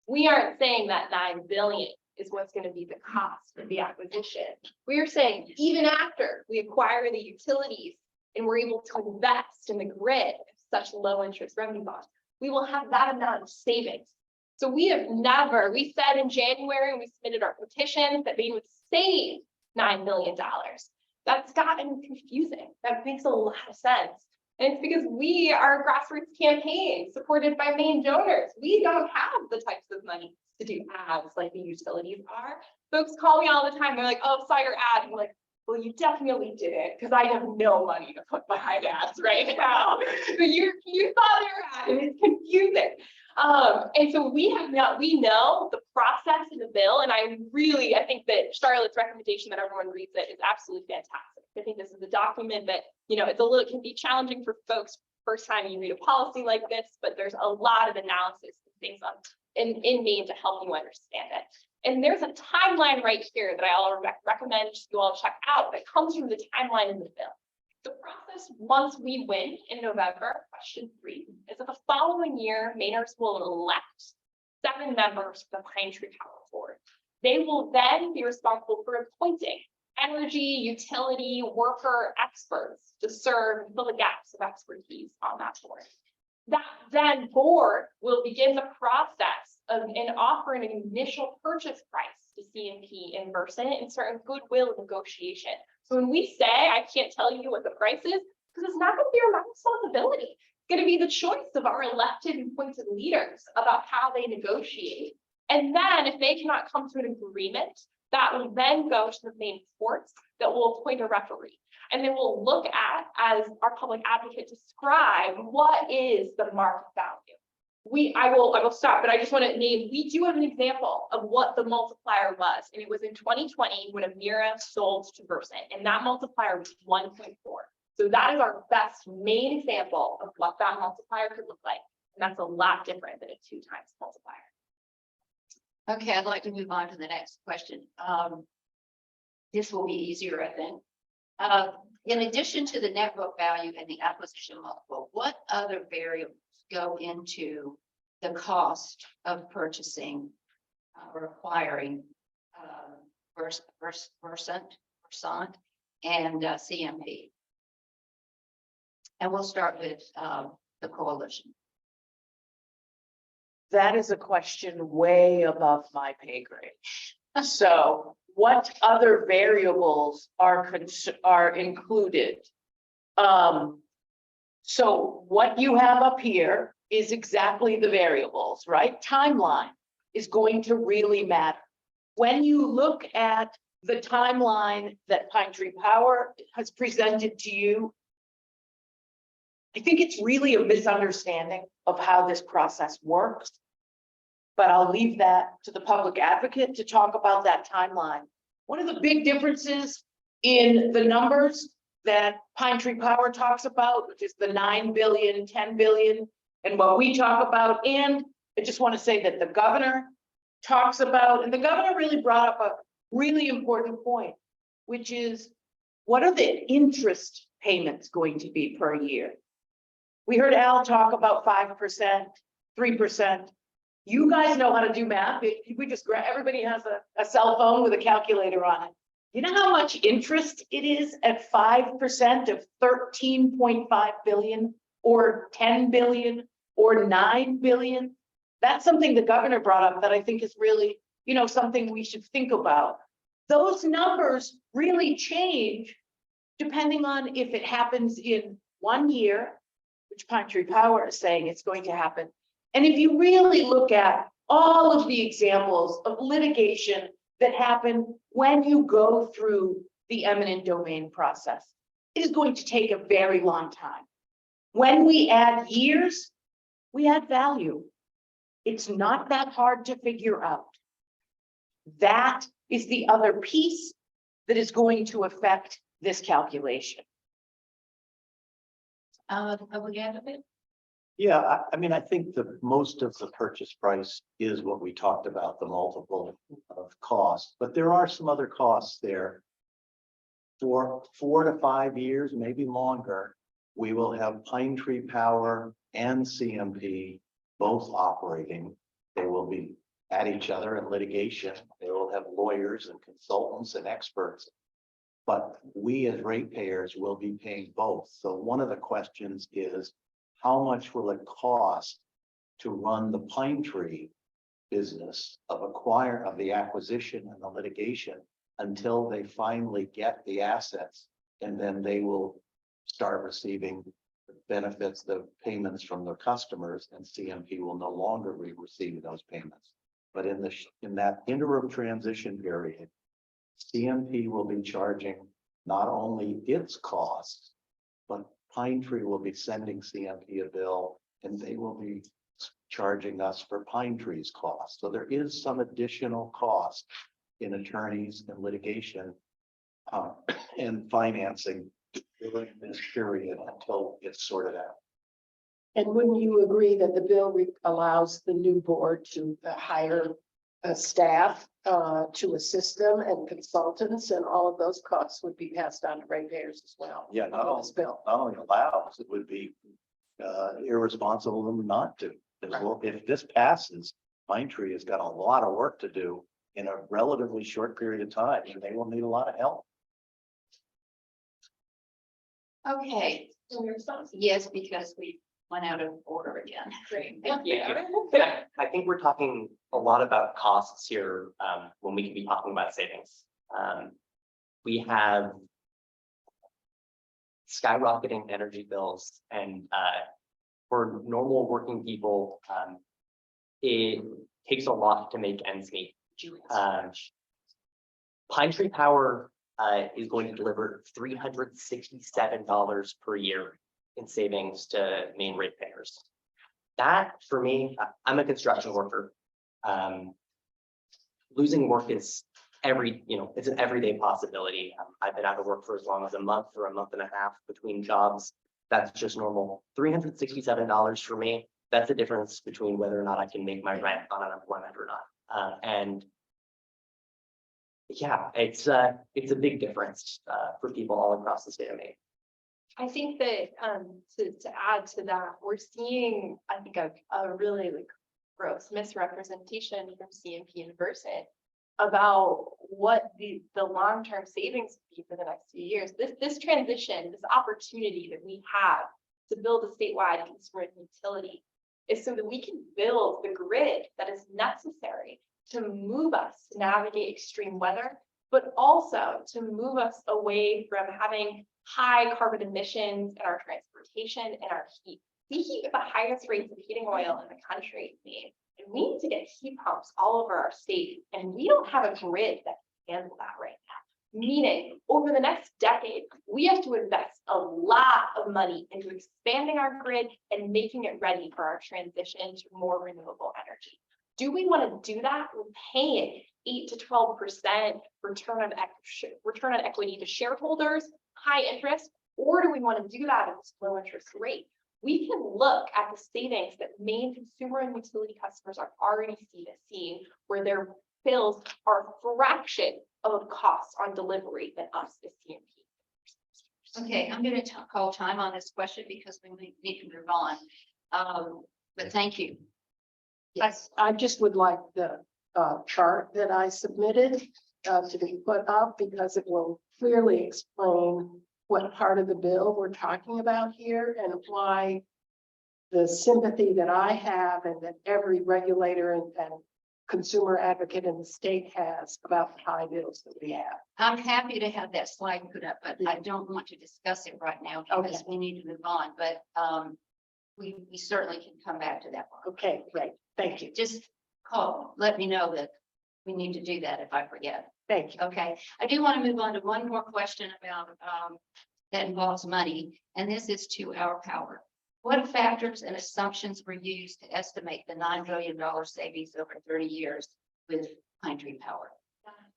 We aren't saying that $9 billion is what's going to be the cost of the acquisition. We are saying even after we acquire the utilities and we're able to invest in the grid, such low interest revenue bonds, we will have that amount of savings. So we said in January, when we submitted our petition, that Maine would save $9 billion. That's gotten confusing. That makes a lot of sense. And it's because we are a grassroots campaign supported by main donors. We don't have the types of money to do ads like the utilities are. Folks call me all the time. They're like, oh, saw your ad. I'm like, well, you definitely didn't, because I have no money to put behind ads right now. But you saw their ad and it's confusing. And so we know the process in the bill, and I think that Charlotte's recommendation that everyone reads it is absolutely fantastic. I think this is a document that, it can be challenging for folks first time you read a policy like this, but there's a lot of analysis and things in Maine to help you understand it. And there's a timeline right here that I'll recommend you all check out that comes from the timeline in the bill. The process, once we win in November, question 3, is that the following year, Mainers will elect 7 members for the Pine Tree Power Board. They will then be responsible for appointing energy, utility, worker experts to serve and fill the gaps of expertise on that board. That then board will begin the process of offering an initial purchase price to CMP in Versant and certain goodwill negotiation. So when we say, I can't tell you what the price is, because it's not going to be our responsibility. It's going to be the choice of our elected and appointed leaders about how they negotiate. And then if they cannot come to an agreement, that will then go to the Maine courts that will appoint a referee. And then we'll look at, as our public advocate, describe what is the market value. I will stop, but I just want to name, we do have an example of what the multiplier was. And it was in 2020 when Amira sold to Versant, and that multiplier was 1.4. So that is our best main example of what that multiplier could look like. And that's a lot different than a 2 times multiplier.
Okay, I'd like to move on to the next question. This will be easier, I think. In addition to the net book value and the acquisition multiple, what other variables go into the cost of purchasing or acquiring Versant and CMP? And we'll start with the coalition.
That is a question way above my pay grade. So what other variables are included? So what you have up here is exactly the variables, right? Timeline is going to really matter. When you look at the timeline that Pine Tree Power has presented to you, I think it's really a misunderstanding of how this process works. But I'll leave that to the public advocate to talk about that timeline. One of the big differences in the numbers that Pine Tree Power talks about, which is the 9 billion, 10 billion, and what we talk about, and I just want to say that the governor talks about, and the governor really brought up a really important point, which is what are the interest payments going to be per year? We heard Al talk about 5%, 3%. You guys know how to do math. We just everybody has a cell phone with a calculator on it. You know how much interest it is at 5% of 13.5 billion or 10 billion or 9 billion? That's something the governor brought up that I think is really, something we should think about. Those numbers really change depending on if it happens in 1 year, which Pine Tree Power is saying it's going to happen. And if you really look at all of the examples of litigation that happen when you go through the eminent domain process, it is going to take a very long time. When we add years, we add value. It's not that hard to figure out. That is the other piece that is going to affect this calculation.
The public advocate?
Yeah, I mean, I think that most of the purchase price is what we talked about, the multiple of cost, but there are some other costs there. For 4 to 5 years, maybe longer, we will have Pine Tree Power and CMP both operating. They will be at each other in litigation. They will have lawyers and consultants and experts. But we as ratepayers will be paying both. So one of the questions is, how much will it cost to run the Pine Tree business of the acquisition and the litigation until they finally get the assets, and then they will start receiving benefits the payments from their customers, and CMP will no longer be receiving those payments. But in that interim transition period, CMP will be charging not only its costs, but Pine Tree will be sending CMP a bill, and they will be charging us for Pine Tree's cost. So there is some additional cost in attorneys and litigation and financing during this period until it's sorted out.
And wouldn't you agree that the bill allows the new board to hire staff to assist them and consultants, and all of those costs would be passed on to ratepayers as well?
Yeah, not
on this bill.
only allows, it would be irresponsible of them not to. If this passes, Pine Tree has got a lot of work to do in a relatively short period of time, and they will need a lot of help.
Okay, yes, because we went out of order again.
Great, thank you.
I think we're talking a lot about costs here, when we can be talking about savings. We have skyrocketing energy bills, and for normal working people, it takes a lot to make ends meet. Pine Tree Power is going to deliver $367 per year in savings to Maine ratepayers. That, for me, I'm a construction worker. Losing work is it's an everyday possibility. I've been out of work for as long as a month or a month and a half between jobs. That's just normal. $367 for me, that's the difference between whether or not I can make my rent on unemployment or not. And yeah, it's a big difference for people all across the state of Maine.
I think that to add to that, we're seeing, I think, a really gross misrepresentation from CMP and Versant about what the long-term savings would be for the next few years. This transition, this opportunity that we have to build a statewide consumer utility is so that we can build the grid that is necessary to move us to navigate extreme weather, but also to move us away from having high carbon emissions in our transportation and our heat. We heat with the highest rates of heating oil in the country, and we need to get heat pumps all over our state, and we don't have a grid that can handle that right now. Meaning, over the next decade, we have to invest a lot of money into expanding our grid and making it ready for our transition to more renewable energy. Do we want to do that? We're paying 8 to 12% return on equity to shareholders, high interest, or do we want to do that at this low interest rate? We can look at the savings that Maine consumer and utility customers are already seeing, where their bills are a fraction of costs on delivery than us as CMP.
Okay, I'm going to call time on this question because we need to move on. But thank you. Yes.
I just would like the chart that I submitted to be put up, because it will clearly explain what part of the bill we're talking about here and why the sympathy that I have and that every regulator and consumer advocate in the state has about the high bills that we have.
I'm happy to have that slide put up, but I don't want to discuss it right now because we need to move on. But we certainly can come back to that one.
Okay, great. Thank you.
Just let me know that we need to do that if I forget.
Thank you.
Okay, I do want to move on to one more question about that involves money, and this is to our power. What factors and assumptions were used to estimate the $9 billion savings over 30 years with Pine Tree Power?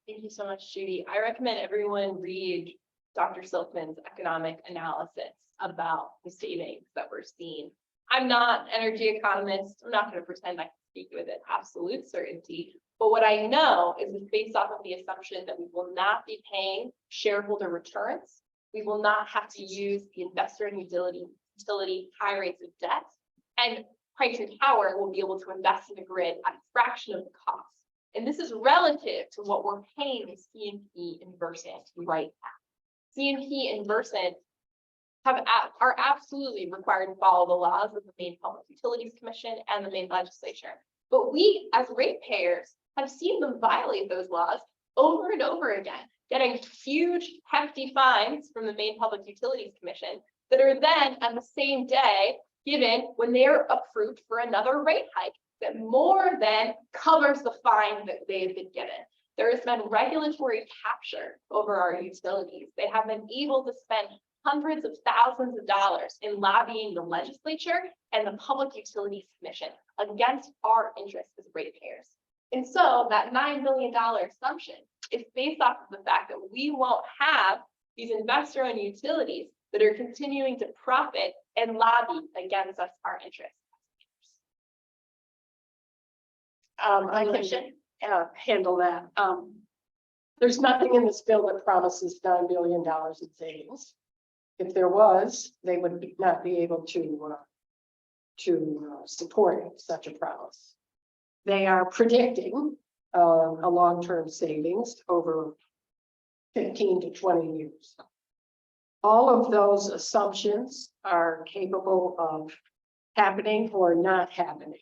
Thank you so much, Judy. I recommend everyone read Dr. Silkman's economic analysis about the savings that we're seeing. I'm not an energy economist. I'm not going to pretend I can speak with it absolute certainty. But what I know is it's based off of the assumption that we will not be paying shareholder returns. We will not have to use the investor and utility high rates of debt. And Pine Tree Power will be able to invest in the grid at a fraction of the cost. And this is relative to what we're paying CMP and Versant right now. CMP and Versant are absolutely required to follow the laws of the Maine Public Utilities Commission and the Maine legislature. But we, as ratepayers, have seen them violate those laws over and over again, getting huge, hefty fines from the Maine Public Utilities Commission, that are then on the same day given when they're approved for another rate hike that more than covers the fine that they have been given. There has been regulatory capture over our utilities. They have been able to spend hundreds of thousands of dollars in lobbying the legislature and the Public Utilities Commission against our interests as ratepayers. And so that $9 billion assumption is based off of the fact that we won't have these investor-owned utilities that are continuing to profit and lobby against us, our interests.
I can handle that. There's nothing in this bill that promises $9 billion in savings. If there was, they would not be able to support such a promise. They are predicting a long-term savings over 15 to 20 years. All of those assumptions are capable of happening or not happening.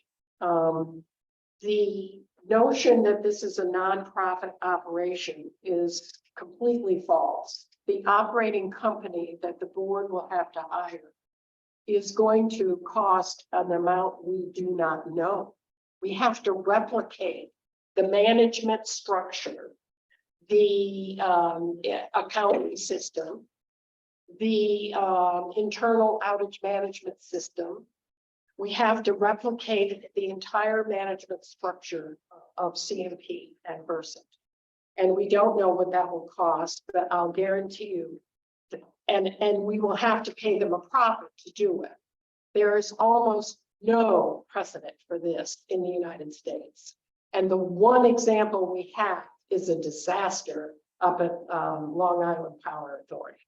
The notion that this is a nonprofit operation is completely false. The operating company that the board will have to hire is going to cost an amount we do not know. We have to replicate the management structure, the accounting system, the internal outage management system. We have to replicate the entire management structure of CMP and Versant. And we don't know what that will cost, but I'll guarantee you, and we will have to pay them a profit to do it. There is almost no precedent for this in the United States. And the one example we have is a disaster up at Long Island Power Authority,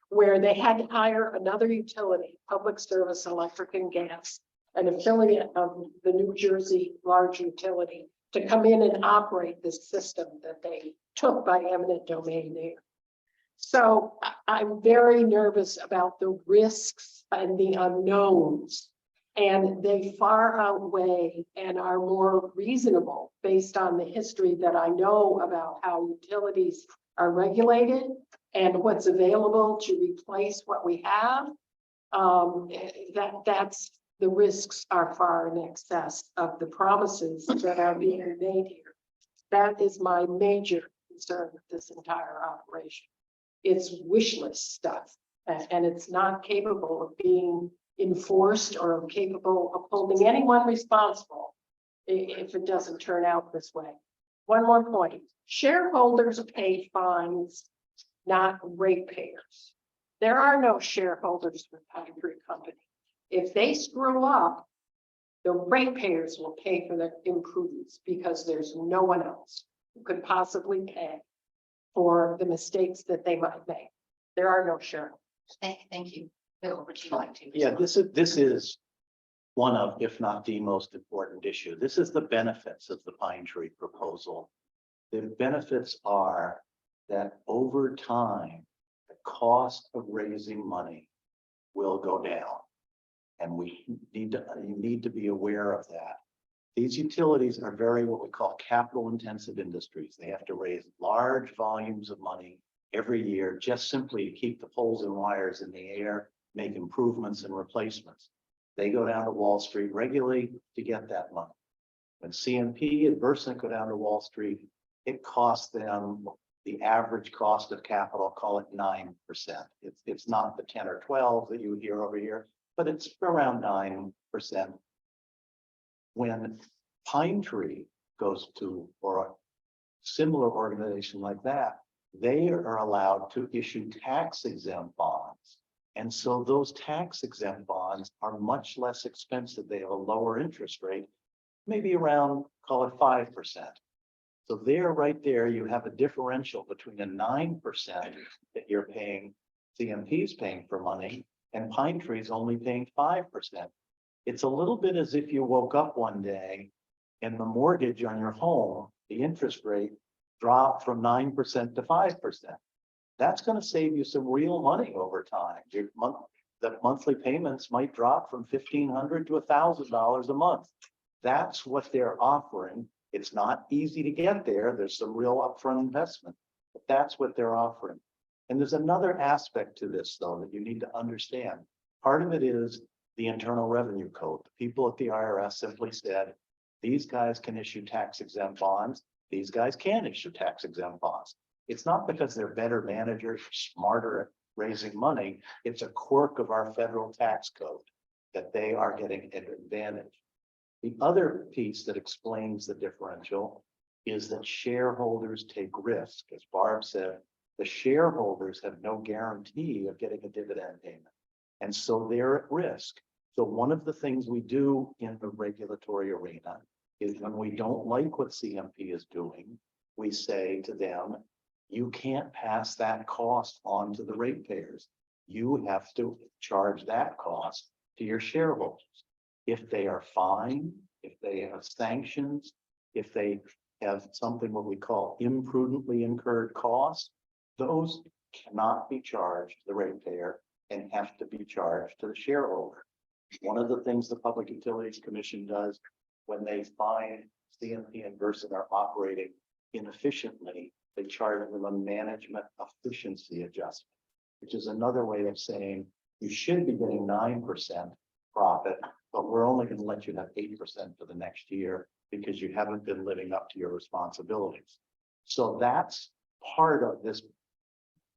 where they had to hire another utility, Public Service Electric and Gas, an affiliate of the New Jersey large utility, to come in and operate this system that they took by eminent domain there. So I'm very nervous about the risks and the unknowns, and they far outweigh and are more reasonable based on the history that I know about how utilities are regulated and what's available to replace what we have. That's the risks are far in excess of the promises that are being made here. That is my major concern with this entire operation. It's wish list stuff, and it's not capable of being enforced or capable of holding anyone responsible if it doesn't turn out this way. One more point. Shareholders pay fines, not ratepayers. There are no shareholders with Pine Tree Company. If they screw up, the ratepayers will pay for their imprudence because there's no one else who could possibly pay for the mistakes that they might make. There are no shareholders.
Thank you. Bill, would you like to?
Yeah, this is one of, if not the most important issue. This is the benefits of the Pine Tree proposal. The benefits are that over time, the cost of raising money will go down. And you need to be aware of that. These utilities are very what we call capital intensive industries. They have to raise large volumes of money every year just simply to keep the poles and wires in the air, make improvements and replacements. They go down to Wall Street regularly to get that money. When CMP and Versant go down to Wall Street, it costs them the average cost of capital, call it 9%. It's not the 10 or 12 that you hear over here, but it's around 9%. When Pine Tree goes to, or a similar organization like that, they are allowed to issue tax exempt bonds. And so those tax exempt bonds are much less expensive. They have a lower interest rate, maybe around, call it 5%. So there, right there, you have a differential between the 9% that you're paying, CMP's paying for money, and Pine Tree's only paying 5%. It's a little bit as if you woke up one day and the mortgage on your home, the interest rate dropped from 9% to 5%. That's going to save you some real money over time. The monthly payments might drop from $1,500 to $1,000 a month. That's what they're offering. It's not easy to get there. There's some real upfront investment, but that's what they're offering. And there's another aspect to this, though, that you need to understand. Part of it is the Internal Revenue Code. The people at the IRS simply said, these guys can issue tax exempt bonds. These guys can't issue tax exempt bonds. It's not because they're better managers, smarter at raising money. It's a quirk of our federal tax code that they are getting an advantage. The other piece that explains the differential is that shareholders take risk. As Barb said, the shareholders have no guarantee of getting a dividend payment. And so they're at risk. So one of the things we do in the regulatory arena is when we don't like what CMP is doing, we say to them, you can't pass that cost on to the ratepayers. You have to charge that cost to your shareholders. If they are fined, if they have sanctions, if they have something what we call imprudently incurred costs, those cannot be charged to the ratepayer and have to be charged to the shareholder. One of the things the Public Utilities Commission does when they find CMP and Versant are operating inefficiently, they charge them a management efficiency adjustment, which is another way of saying you should be getting 9% profit, but we're only going to let you have 8% for the next year because you haven't been living up to your responsibilities. So that's part of this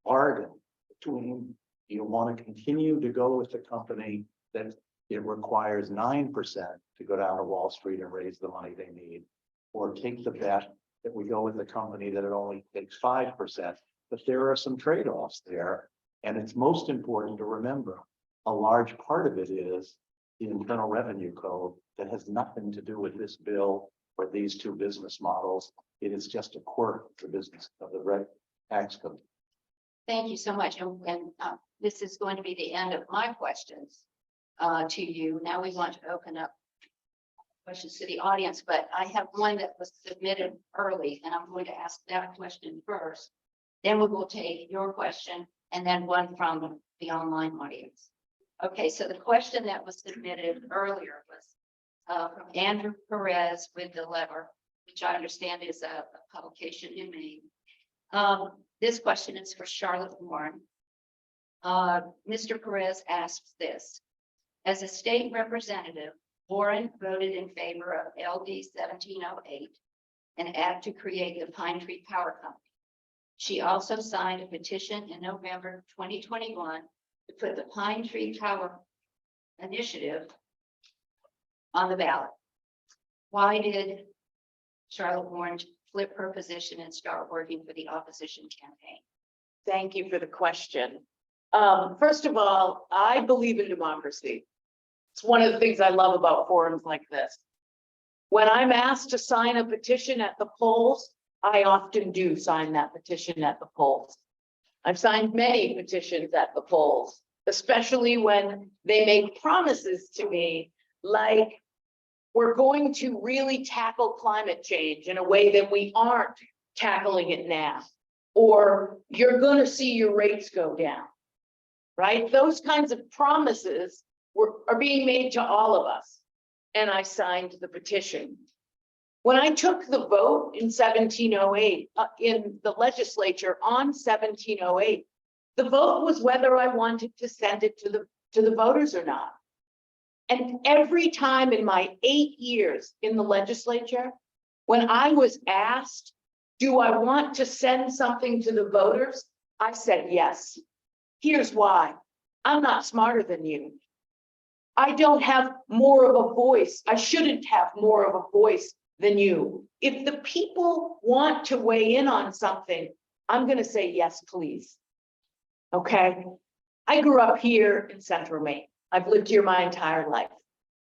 bargain between you want to continue to go with the company that it requires 9% to go down to Wall Street and raise the money they need, or take the bet that we go with a company that it only takes 5%. But there are some trade-offs there. And it's most important to remember, a large part of it is the Internal Revenue Code that has nothing to do with this bill or these two business models. It is just a quirk of the business of the red tax code.
Thank you so much. And this is going to be the end of my questions to you. Now we want to open up questions to the audience, but I have one that was submitted early, and I'm going to ask that question first. Then we will take your question and then one from the online audience. Okay, so the question that was submitted earlier was from Andrew Perez with the letter, which I understand is a publication in Maine. This question is for Charlotte Warren. Mr. Perez asks this: as a state representative, Warren voted in favor of LD 1708, an act to create the Pine Tree Power Company. She also signed a petition in November 2021 to put the Pine Tree Power Initiative on the ballot. Why did Charlotte Warren flip her position and start working for the opposition campaign?
Thank you for the question. First of all, I believe in democracy. It's one of the things I love about forums like this. When I'm asked to sign a petition at the polls, I often do sign that petition at the polls. I've signed many petitions at the polls, especially when they make promises to me like, we're going to really tackle climate change in a way that we aren't tackling it now, or you're going to see your rates go down, right? Those kinds of promises are being made to all of us. And I signed the petition. When I took the vote in 1708 in the legislature on 1708, the vote was whether I wanted to send it to the voters or not. And every time in my 8 years in the legislature, when I was asked, do I want to send something to the voters? I said yes. Here's why. I'm not smarter than you. I don't have more of a voice. I shouldn't have more of a voice than you. If the people want to weigh in on something, I'm going to say yes, please. Okay. I grew up here in Central Maine. I've lived here my entire life.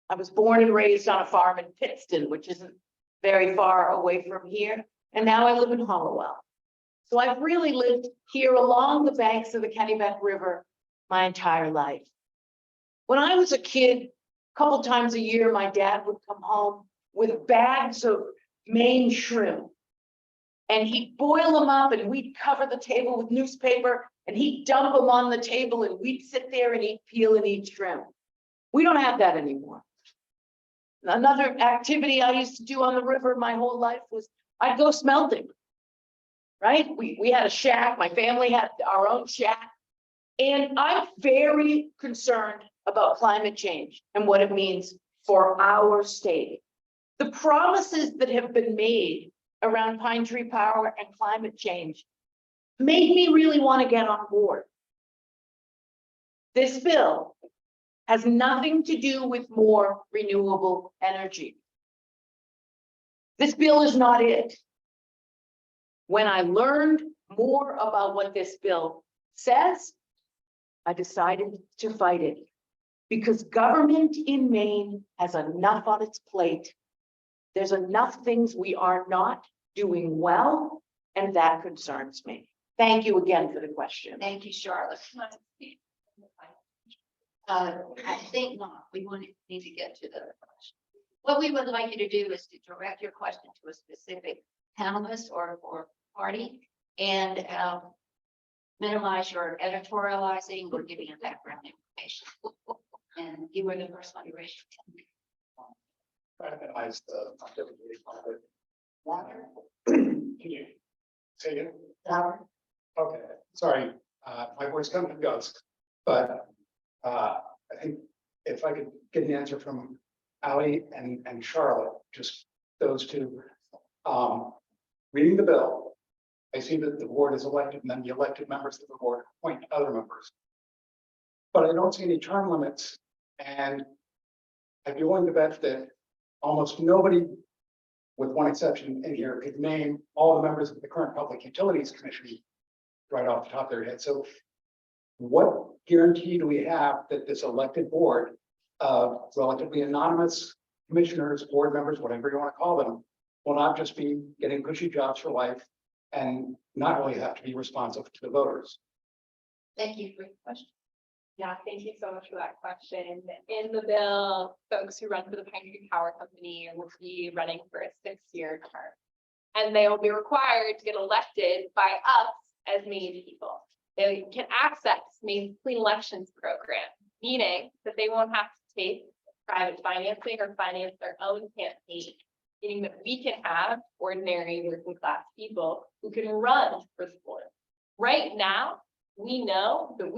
I was born and raised on a farm in Pittston, which isn't very far away from here. And now I live in Hollowell. So I've really lived here along the banks of the Kennebec River my entire life. When I was a kid, a couple times a year, my dad would come home with bags of Maine shrimp. And he'd boil them up and we'd cover the table with newspaper and he'd dump them on the table and we'd sit there and eat peel and eat shrimp. We don't have that anymore. Another activity I used to do on the river my whole life was I'd go smelting. right? We had a shack, my family had our own shack. And I'm very concerned about climate change and what it means for our state. The promises that have been made around Pine Tree Power and climate change made me really want to get on board. This bill has nothing to do with more renewable energy. This bill is not it. When I learned more about what this bill says, I decided to fight it because government in Maine has enough on its plate. There's enough things we are not doing well, and that concerns me. Thank you again for the question.
Thank you, Charlotte. I think not. We need to get to the question. What we would like you to do is to direct your question to a specific panelist or party and minimize your editorializing or giving a background information. And you were the first one to raise your hand.
Minimize the. Can you say it? Okay, sorry, my voice comes and goes, but I think if I could get an answer from Ally and Charlotte, just those two. Reading the bill, I see that the board is elected and then the elected members of the board appoint other members. But I don't see any term limits, and I'd be willing to bet that almost nobody, with one exception in here, could name all the members of the current Public Utilities Commission right off the top of their head. So what guarantee do we have that this elected board of relatively anonymous commissioners, board members, whatever you want to call them, will not just be getting cushy jobs for life and not really have to be responsive to the voters?
Thank you for your question.
Yeah, thank you so much for that question. In the bill, folks who run for the Pine Tree Power Company will be running for a 6-year term. And they will be required to get elected by us as Maine people. They can access Maine's Clean Elections Program, meaning that they won't have to take private financing or finance their own campaign, meaning that we can have ordinary working class people who can run for the board. Right now, we know that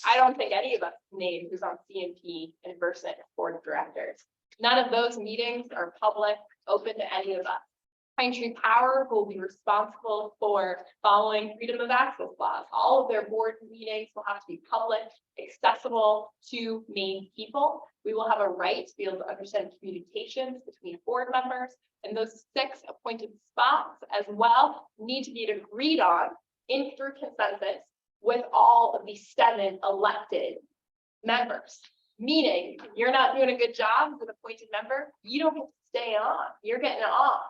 I don't think any of us named who's on CMP and Versant board of directors. None of those meetings are public, open to any of us. Pine Tree Power will be responsible for following freedom of access laws. All of their board meetings will have to be public, accessible to Maine people. We will have a right to be able to understand communications between board members, and those 6 appointed spots as well need to be agreed on through consensus with all of the 7 elected members. Meaning, if you're not doing a good job as an appointed member, you don't get to stay on, you're getting off.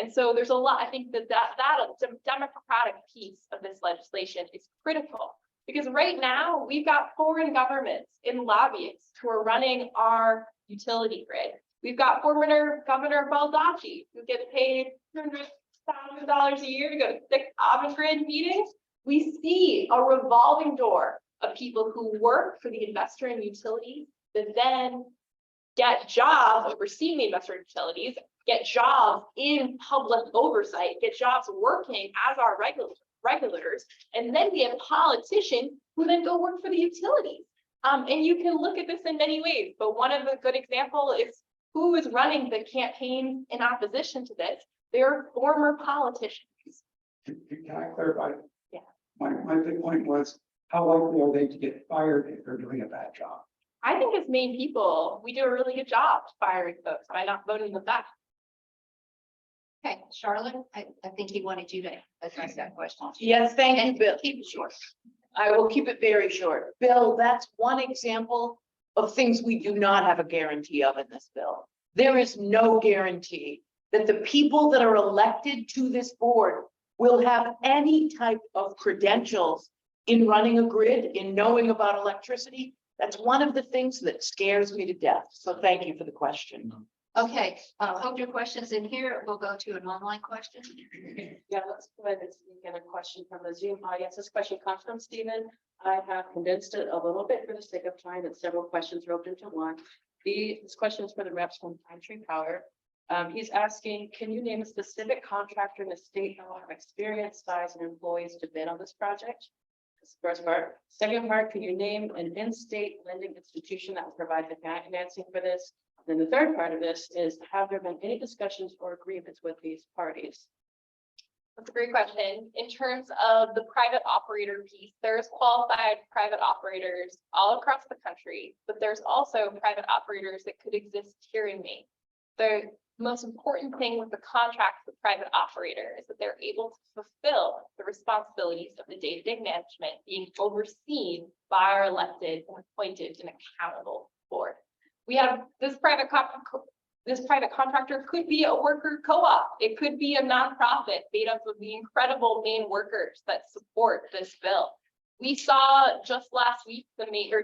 And so there's a lot, I think that democratic piece of this legislation is critical, because right now we've got foreign governments and lobbyists who are running our utility grid. We've got former Governor Baldacci who gets paid $200,000 a year to go to 6 off-grid meetings. We see a revolving door of people who work for the investor in utilities that then get jobs overseeing the investor in utilities, get jobs in public oversight, get jobs working as our regulators, and then we have politicians who then go work for the utilities. And you can look at this in many ways, but one of the good examples is who is running the campaign in opposition to this. They're former politicians.
Can I clarify?
Yeah.
My big point was, how likely are they to get fired if they're doing a bad job?
I think as Maine people, we do a really good job firing folks by not voting them back.
Okay, Charlotte, I think he wanted you to address that question.
Yes, thank you,
And
Bill.
keep it short.
I will keep it very short. Bill, that's one example of things we do not have a guarantee of in this bill. There is no guarantee that the people that are elected to this board will have any type of credentials in running a grid, in knowing about electricity. That's one of the things that scares me to death. So thank you for the question.
Okay, hold your questions in here. We'll go to an online question.
Yeah, let's go ahead and get a question from the Zoom audience. This question comes from Stephen. I have condensed it a little bit for the sake of time, and several questions roped into one. This question is for the reps from Pine Tree Power. He's asking, can you name a specific contractor in the state that will have experience, size, and employees to bid on this project? That's the first part. Second part, can you name an in-state lending institution that will provide the financing for this? Then the third part of this is, have there been any discussions or agreements with these parties?
That's a great question. In terms of the private operator piece, there's qualified private operators all across the country, but there's also private operators that could exist here in Maine. The most important thing with the contract with private operator is that they're able to fulfill the responsibilities of the day-to-day management being overseen by our elected and appointed and accountable board. We have this private contractor could be a worker co-op. It could be a nonprofit made up of the incredible Maine workers that support this bill. We saw just last week,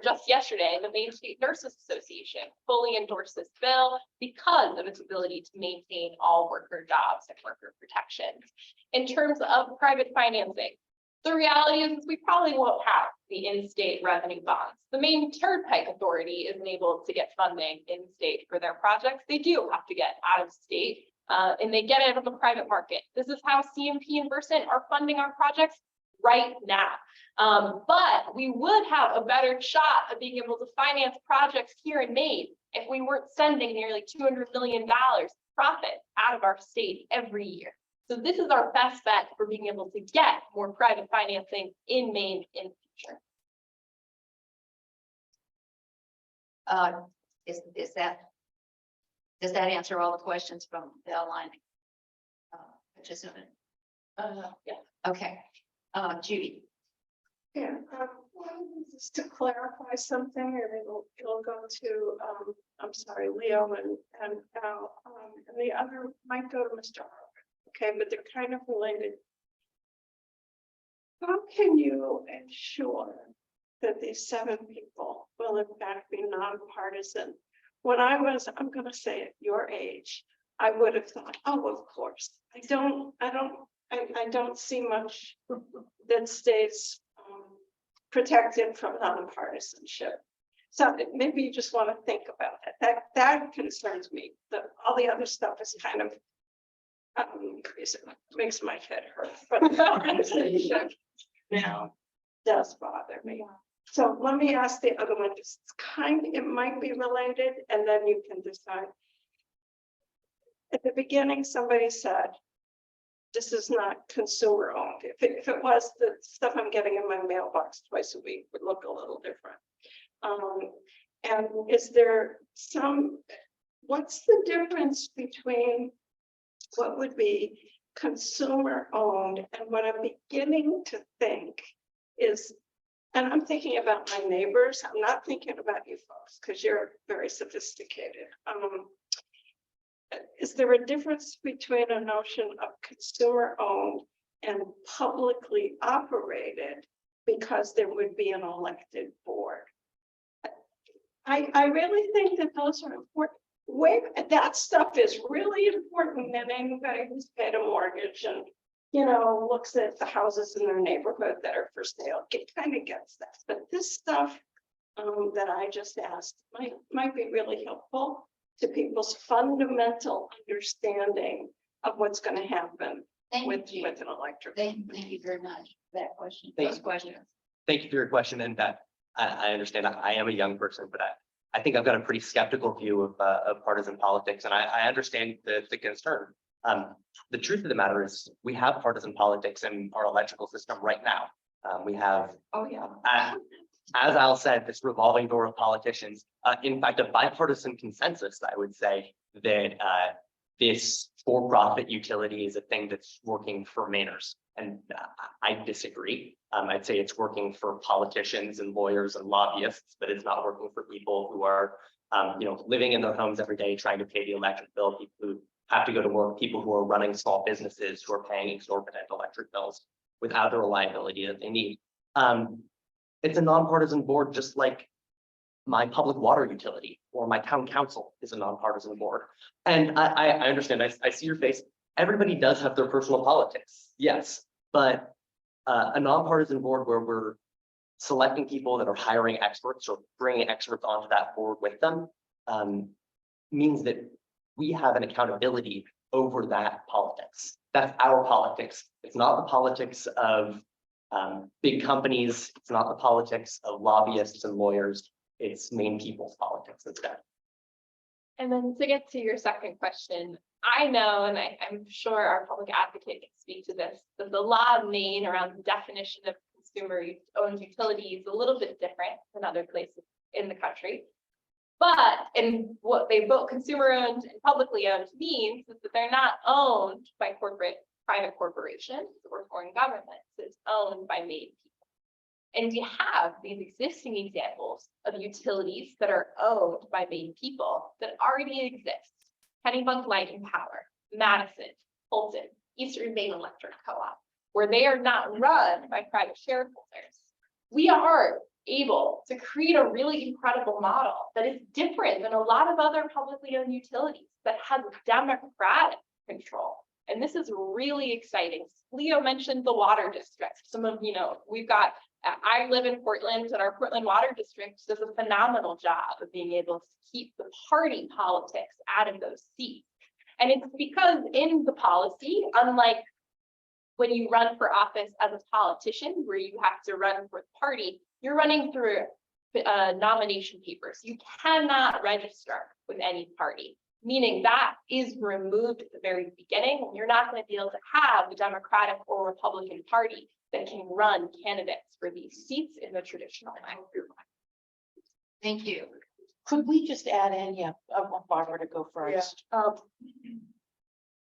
just yesterday, the Maine State Nurses Association fully endorsed this bill because of its ability to maintain all worker jobs and worker protections. In terms of private financing, the reality is we probably won't have the in-state revenue bonds. The Maine Turnpike Authority isn't able to get funding in-state for their projects. They do have to get out of state, and they get it on the private market. This is how CMP and Versant are funding our projects right now. But we would have a better shot of being able to finance projects here in Maine if we weren't sending nearly $200 million profit out of our state every year. So this is our best bet for being able to get more private financing in Maine in the future.
Does that answer all the questions from the outline? Participant?
Yeah.
Okay, Judy.
Yeah, just to clarify something, and it'll go to, I'm sorry, Leo and Al, and the other might go to Mr. Harper. Okay, but they're kind of related. How can you ensure that these 7 people will in fact be nonpartisan? When I'm gonna say at your age, I would have thought, oh, of course. I don't see much that stays protected from nonpartisanship. So maybe you just want to think about it. That concerns me. All the other stuff is kind of makes my head hurt, but nonpartisanship now does bother me. So let me ask the other one. It's it might be related, and then you can decide. At the beginning, somebody said, this is not consumer owned. If it was, the stuff I'm getting in my mailbox twice a week would look a little different. And is there what's the difference between what would be consumer owned and what I'm beginning to think is, and I'm thinking about my neighbors, I'm not thinking about you folks because you're very sophisticated. Is there a difference between a notion of consumer owned and publicly operated because there would be an elected board? I really think that those are important. That stuff is really important, and anybody who's paid a mortgage and looks at the houses in their neighborhood that are for sale kind of gets that. But this stuff that I just asked might be really helpful to people's fundamental understanding of what's going to happen with an electric.
Thank you very much for that question.
Thank
Those
you.
questions.
Thank you for your question, and that I understand I am a young person, but I think I've got a pretty skeptical view of partisan politics, and I understand the concern. The truth of the matter is we have partisan politics in our electrical system right now. We have,
Oh, yeah.
as Al said, this revolving door of politicians. In fact, a bipartisan consensus, I would say, that this for-profit utility is a thing that's working for Mainers. And I disagree. I'd say it's working for politicians and lawyers and lobbyists, but it's not working for people who are, living in their homes every day trying to pay the electric bill, people who have to go to work, people who are running small businesses who are paying exorbitant electric bills without the reliability that they need. It's a nonpartisan board, just like my public water utility or my town council is a nonpartisan board. And I understand, I see your face. Everybody does have their personal politics, yes, but a nonpartisan board where we're selecting people that are hiring experts or bringing experts onto that board with them means that we have an accountability over that politics. That's our politics. It's not the politics of big companies. It's not the politics of lobbyists and lawyers. It's Maine people's politics instead.
And then to get to your second question, I know, and I'm sure our public advocate can speak to this, that the law of Maine around the definition of consumer-owned utility is a little bit different than other places in the country. But in what they both consumer-owned and publicly owned means is that they're not owned by private corporations or foreign governments. It's owned by Maine people. And we have these existing examples of utilities that are owned by Maine people that already exist. Kennebunk Light and Power, Madison, Fulton, Eastern Maine Electric Co-op, where they are not run by private shareholders. We are able to create a really incredible model that is different than a lot of other publicly owned utilities that has democratic control. And this is really exciting. Leo mentioned the water district. Some of we've got, I live in Portland, and our Portland Water District does a phenomenal job of being able to keep the party politics out of those seats. And it's because in the policy, unlike when you run for office as a politician, where you have to run for the party, you're running through nomination papers. You cannot register with any party, meaning that is removed at the very beginning. You're not going to be able to have the Democratic or Republican Party that can run candidates for these seats in the traditional way.
Thank you.
Could we just add in, I want Barbara to go first.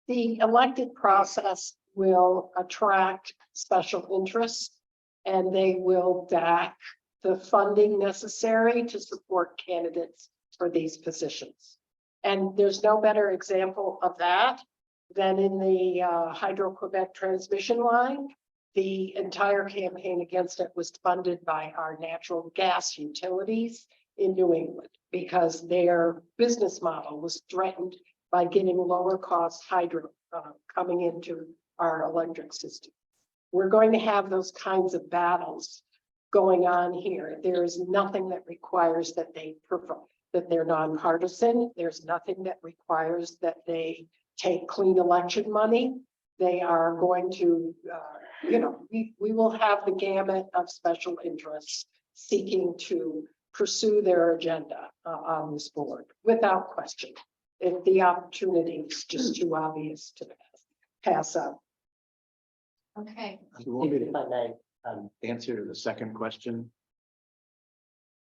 The elected process will attract special interests, and they will back the funding necessary to support candidates for these positions. And there's no better example of that than in the Hydro-Quebec transmission line. The entire campaign against it was funded by our natural gas utilities in New England because their business model was threatened by getting lower cost hydro coming into our electric system. We're going to have those kinds of battles going on here. There is nothing that requires that that they're nonpartisan. There's nothing that requires that they take clean election money. They are going to, we will have the gamut of special interests seeking to pursue their agenda on this board without question. If the opportunity is just too obvious to pass up.
Okay.
You want me
If I may,
to answer to the second question?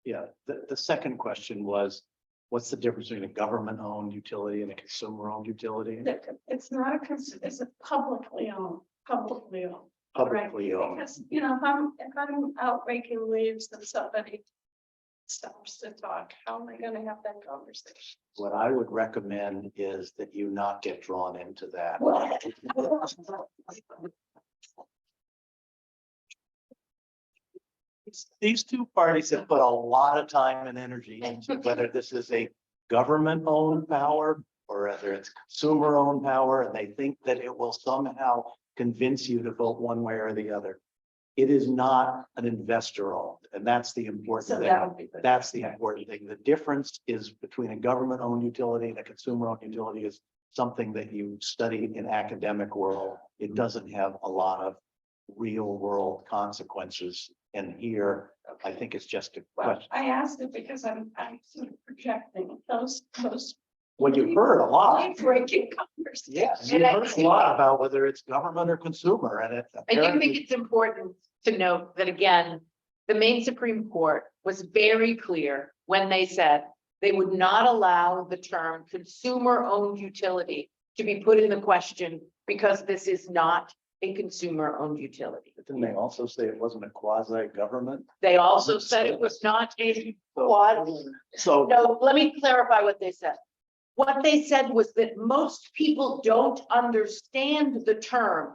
Yeah, the second question was, what's the difference between a government-owned utility and a consumer-owned utility?
It's not it's a publicly owned.
Publicly owned.
Because, if I'm out raking leaves and somebody stops to talk, how am I gonna have that conversation?
What I would recommend is that you not get drawn into that. These two parties have put a lot of time and energy into whether this is a government-owned power or whether it's consumer-owned power, and they think that it will somehow convince you to vote one way or the other. It is not an investor-owned, and that's the important thing. That's the important thing. The difference is between a government-owned utility and a consumer-owned utility is something that you study in academic world. It doesn't have a lot of real-world consequences. And here, I think it's just a question.
I asked it because I'm sort of projecting those.
Well, you've heard a lot.
Breaking conversations.
Yes, you've heard a lot about whether it's government or consumer, and it
I do think
apparently,
it's important to note that, again, the Maine Supreme Court was very clear when they said they would not allow the term consumer-owned utility to be put in the question because this is not a consumer-owned utility.
didn't they also say it wasn't a quasi-government?
They also said it was not a quad.
So,
No, let me clarify what they said. What they said was that most people don't understand the term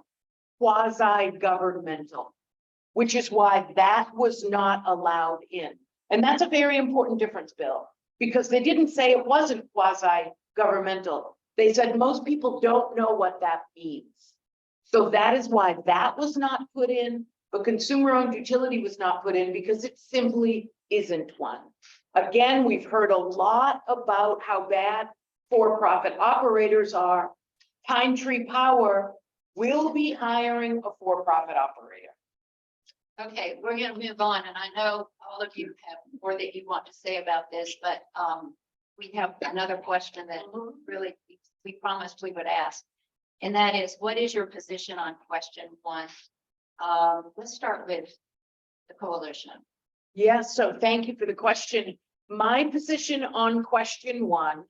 quasi-governmental, which is why that was not allowed in. And that's a very important difference, Bill, because they didn't say it wasn't quasi-governmental. They said most people don't know what that means. So that is why that was not put in, but consumer-owned utility was not put in because it simply isn't one. Again, we've heard a lot about how bad for-profit operators are, Pine Tree Power will be hiring a for-profit operator.
Okay, we're gonna move on, and I know all of you have more that you want to say about this, but we have another question that really we promised we would ask. And that is, what is your position on question one? Let's start with the coalition.
Yes, so thank you for the question. My position on question one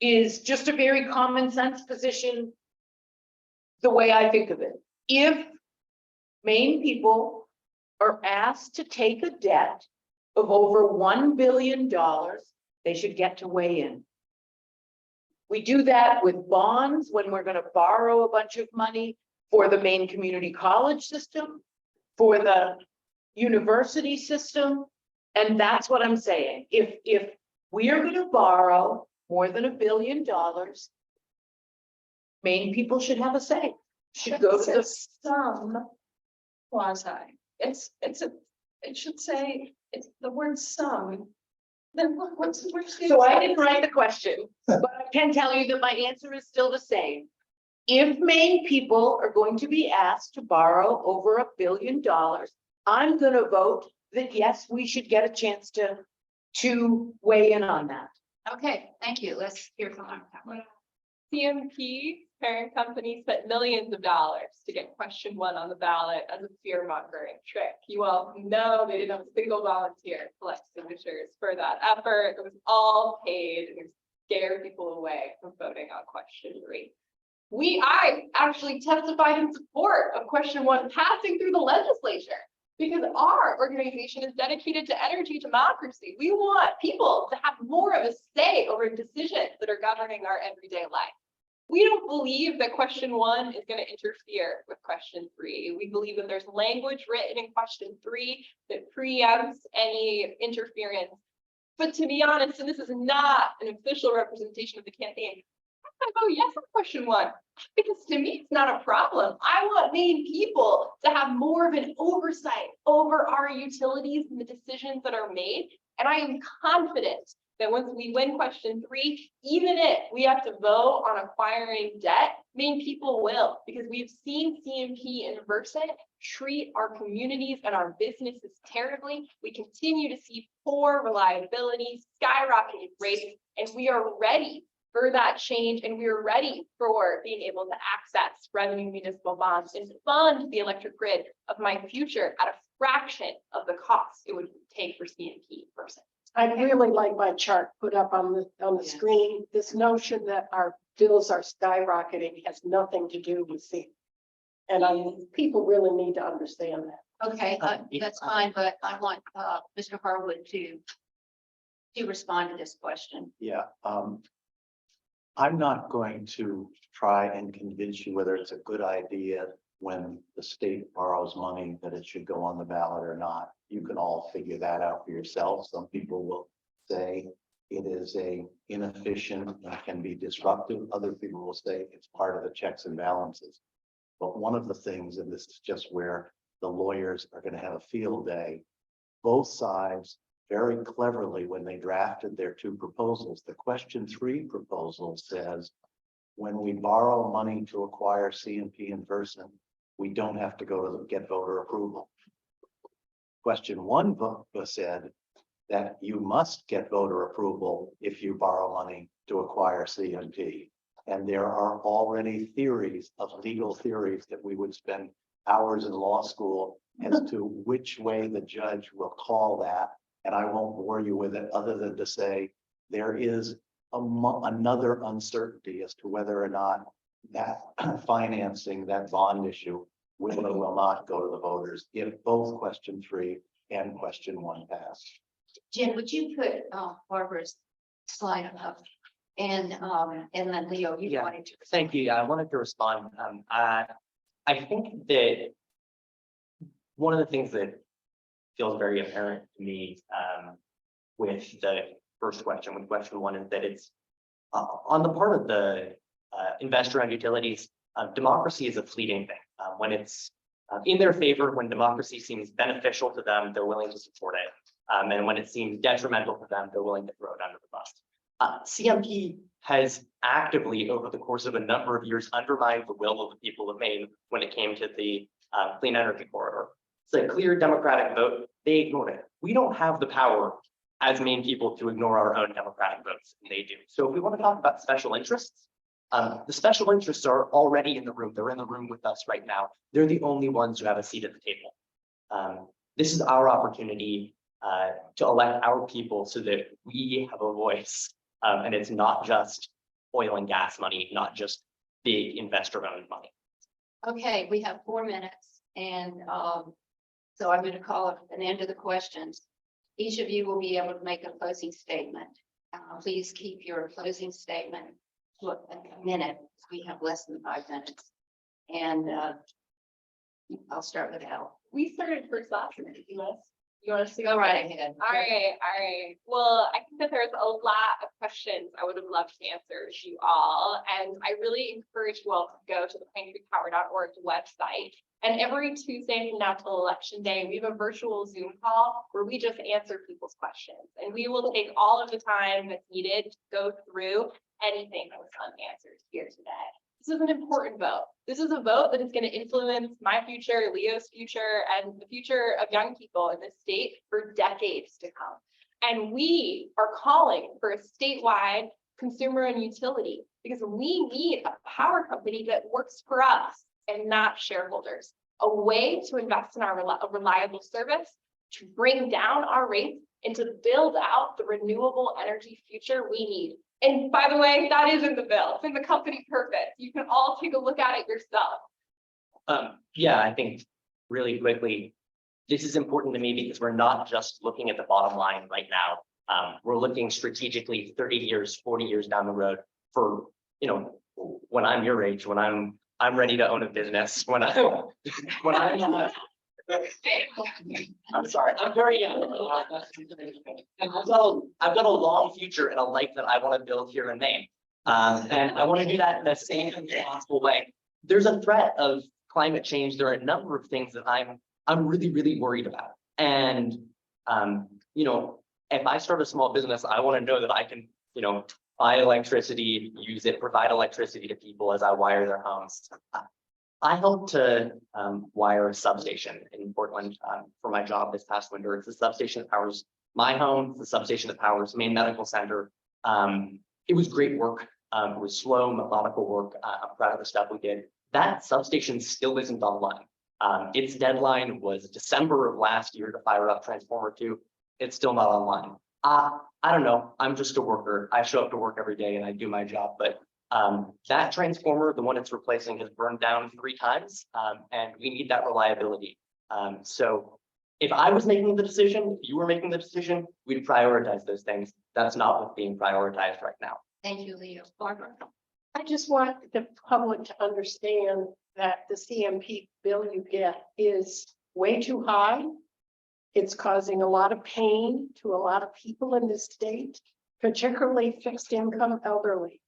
is just a very common sense position. The way I think of it, if Maine people are asked to take a debt of over $1 billion, they should get to weigh in. We do that with bonds when we're going to borrow a bunch of money for the Maine community college system, for the university system. And that's what I'm saying. If we are going to borrow more than $1 billion, Maine people should have a say. Should go to the
Some quasi. It should say, it's the word some. Then what's the word?
So I didn't write the question, but I can tell you that my answer is still the same. If Maine people are going to be asked to borrow over $1 billion, I'm going to vote that yes, we should get a chance to weigh in on that.
Okay, thank you. Let's hear from our.
CMP parent company spent millions of dollars to get question one on the ballot as a fear mongering trick. You all know they didn't have a single volunteer collect signatures for that effort. It was all paid and scare people away from voting on question three. I actually testified in support of question one passing through the legislature because our organization is dedicated to energy democracy. We want people to have more of a say over decisions that are governing our everyday life. We don't believe that question one is going to interfere with question three. We believe that there's language written in question three that preempts any interference. But to be honest, and this is not an official representation of the campaign, I vote yes on question one, because to me, it's not a problem. I want Maine people to have more of an oversight over our utilities and the decisions that are made. And I am confident that once we win question three, even if we have to vote on acquiring debt, Maine people will, because we've seen CMP and Versant treat our communities and our businesses terribly. We continue to see poor reliability, skyrocketing rates, and we are ready for that change, and we are ready for being able to access revenue municipal bonds and fund the electric grid of my future at a fraction of the cost it would take for CMP Versant.
I really like my chart put up on the
Yes.
screen. This notion that our bills are skyrocketing has nothing to do with C. And people really need to understand that.
Okay, that's fine, but I want Mr. Harwood to respond to this question.
Yeah, I'm not going to try and convince you whether it's a good idea when the state borrows money that it should go on the ballot or not. You can all figure that out for yourself. Some people will say it is a inefficient and can be disruptive. Other people will say it's part of the checks and balances. But one of the things, and this is just where the lawyers are going to have a field day, both sides very cleverly, when they drafted their two proposals, the question three proposal says, when we borrow money to acquire CMP and Versant, we don't have to go to get voter approval. Question one said that you must get voter approval if you borrow money to acquire CMP. And there are already theories of legal theories that we would spend hours in law school as to which way the judge will call that. And I won't bore you with it other than to say there is another uncertainty as to whether or not that financing, that bond issue will or will not go to the voters if both question three and question one pass.
Jen, would you put Barbara's slide up? And then Leo, you
Yeah,
wanted to.
Thank you. I wanted to respond. I think that one of the things that feels very apparent to me with the first question, with question one, is that it's on the part of the investor-owned utilities, democracy is a fleeting thing. When it's in their favor, when democracy seems beneficial to them, they're willing to support it. And when it seems detrimental to them, they're willing to throw it under the bus. CMP has actively, over the course of a number of years, undermined the will of the people of Maine when it came to the clean energy corridor. It's a clear democratic vote. They ignored it. We don't have the power as Maine people to ignore our own democratic votes, and they do. So if we want to talk about special interests, the special interests are already in the room. They're in the room with us right now. They're the only ones who have a seat at the table. This is our opportunity to elect our people so that we have a voice. And it's not just oil and gas money, not just big investor-owned money.
Okay, we have 4 minutes, and so I'm going to call it an end to the questions. Each of you will be able to make a closing statement. Please keep your closing statement to a minute. We have less than 5 minutes. And I'll start with Al.
We started first last minute. You want us to
Go right ahead.
All right. Well, I think that there's a lot of questions I would have loved to answer to you all. And I really encourage you all to go to the PineCreekPower.org website. And every Tuesday from now till Election Day, we have a virtual Zoom call where we just answer people's questions. And we will take all of the time that's needed to go through anything that was unanswered here today. This is an important vote. This is a vote that is going to influence my future, Leo's future, and the future of young people in this state for decades to come. And we are calling for a statewide consumer and utility because we need a power company that works for us and not shareholders. A way to invest in our reliable service, to bring down our rates, and to build out the renewable energy future we need. And by the way, that is in the bill. It's in the company purpose. You can all take a look at it yourself.
Yeah, I think really quickly, this is important to me because we're not just looking at the bottom line right now. We're looking strategically 30 years, 40 years down the road for, when I'm your age, when I'm ready to own a business, when I'm sorry, I'm very young. And I've got a long future and a life that I want to build here in Maine. And I want to do that in the same possible way. There's a threat of climate change. There are a number of things that I'm really, really worried about. And if I start a small business, I want to know that I can, buy electricity, use it, provide electricity to people as I wire their homes. I helped to wire a substation in Portland for my job this past winter. It's a substation that powers my home, it's the substation that powers Maine Medical Center. It was great work. It was slow, methodical work. I'm proud of the stuff we did. That substation still isn't online. Its deadline was December of last year to fire up Transformer 2. It's still not online. I don't know. I'm just a worker. I show up to work every day and I do my job, but that transformer, the one it's replacing, has burned down 3 times, and we need that reliability. So if I was making the decision, if you were making the decision, we'd prioritize those things. That's not what's being prioritized right now.
Thank you, Leo. Barbara.
I just want the public to understand that the CMP bill you get is way too high. It's causing a lot of pain to a lot of people in this state, particularly fixed income elderly.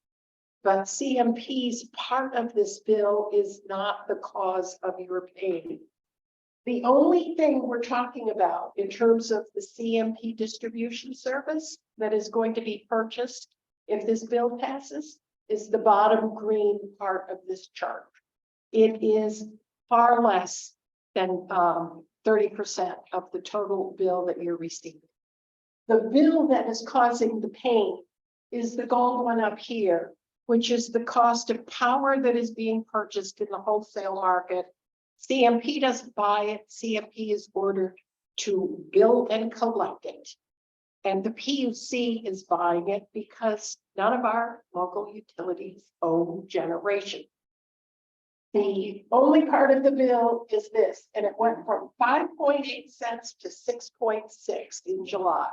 But CMP's part of this bill is not the cause of your pain. The only thing we're talking about in terms of the CMP distribution service that is going to be purchased if this bill passes is the bottom green part of this chart. It is far less than 30% of the total bill that you're receiving. The bill that is causing the pain is the gold one up here, which is the cost of power that is being purchased in the wholesale market. CMP doesn't buy it. CMP is ordered to build and collect it. And the PUC is buying it because none of our local utilities own generation. The only part of the bill is this, and it went from 5.8 cents to 6.6 in July.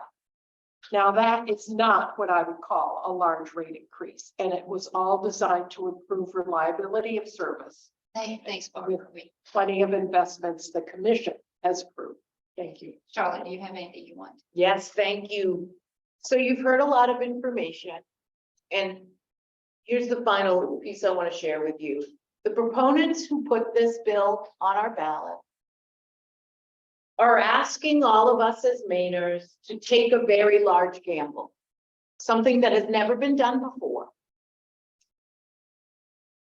Now that is not what I would call a large rate increase, and it was all designed to improve reliability of service.
Thanks, Barbara.
Plenty of investments the commission has approved. Thank you.
Charlotte, do you have anything you want?
Yes, thank you. So you've heard a lot of information. And here's the final piece I want to share with you. The proponents who put this bill on our ballot are asking all of us as Mainers to take a very large gamble. something that has never been done before.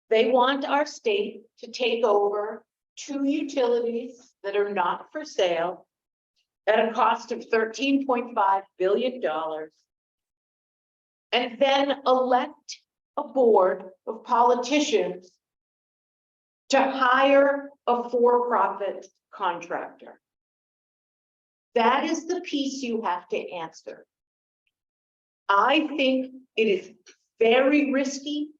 They want our state to take over 2 utilities that are not for sale at a cost of $13.5 billion. And then elect a board of politicians to hire a for-profit contractor. That is the piece you have to answer. I think it is very risky.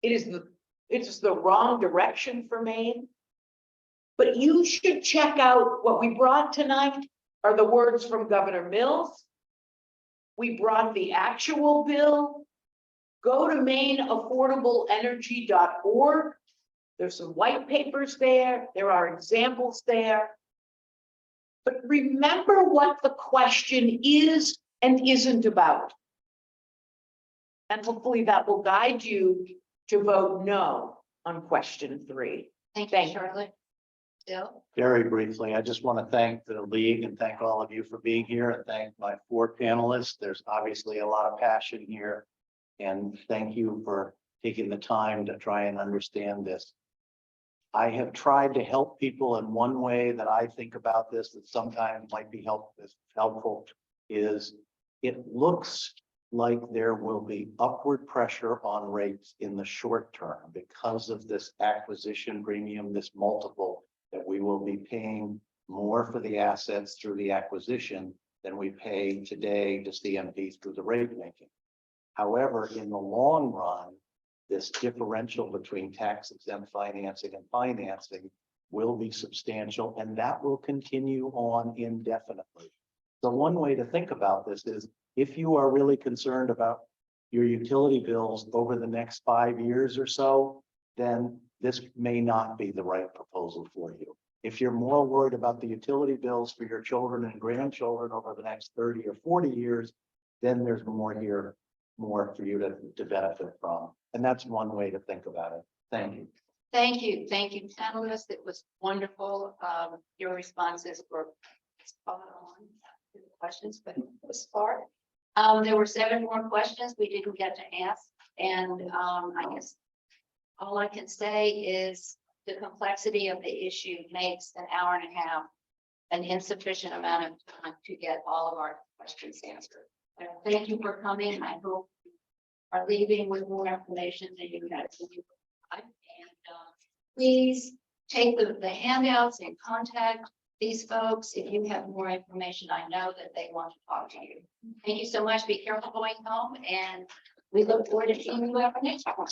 It's the wrong direction for Maine. But you should check out what we brought tonight are the words from Governor Mills. We brought the actual bill. Go to MaineAffordableEnergy.org. There's some white papers there. There are examples there. But remember what the question is and isn't about. And hopefully that will guide you to vote no on question 3.
Thank
Thank
you,
you.
Charlotte. Bill?
Very briefly, I just want to thank the league and thank all of you for being here and thank my 4 panelists. There's obviously a lot of passion here. And thank you for taking the time to try and understand this. I have tried to help people in one way that I think about this that sometimes might be helpful is it looks like there will be upward pressure on rates in the short term because of this acquisition premium, this multiple that we will be paying more for the assets through the acquisition than we pay today to CMP through the rate making. However, in the long run, this differential between tax exempt financing and financing will be substantial, and that will continue on indefinitely. So one way to think about this is if you are really concerned about your utility bills over the next 5 years or so, then this may not be the right proposal for you. If you're more worried about the utility bills for your children and grandchildren over the next 30 or 40 years, then there's more here, more for you to benefit from. And that's one way to think about it. Thank you.
Thank you, panelists. It was wonderful. Your responses were spot on to the questions, but it was smart. There were 7 more questions we didn't get to ask, and I guess all I can say is the complexity of the issue makes an hour and a half an insufficient amount of time to get all of our questions answered. Thank you for coming. I hope you are leaving with more information than you had. And please take the handouts and contact these folks if you have more information. I know that they want to talk to you. Thank you so much. Be careful going home, and we look forward to seeing you at our next one.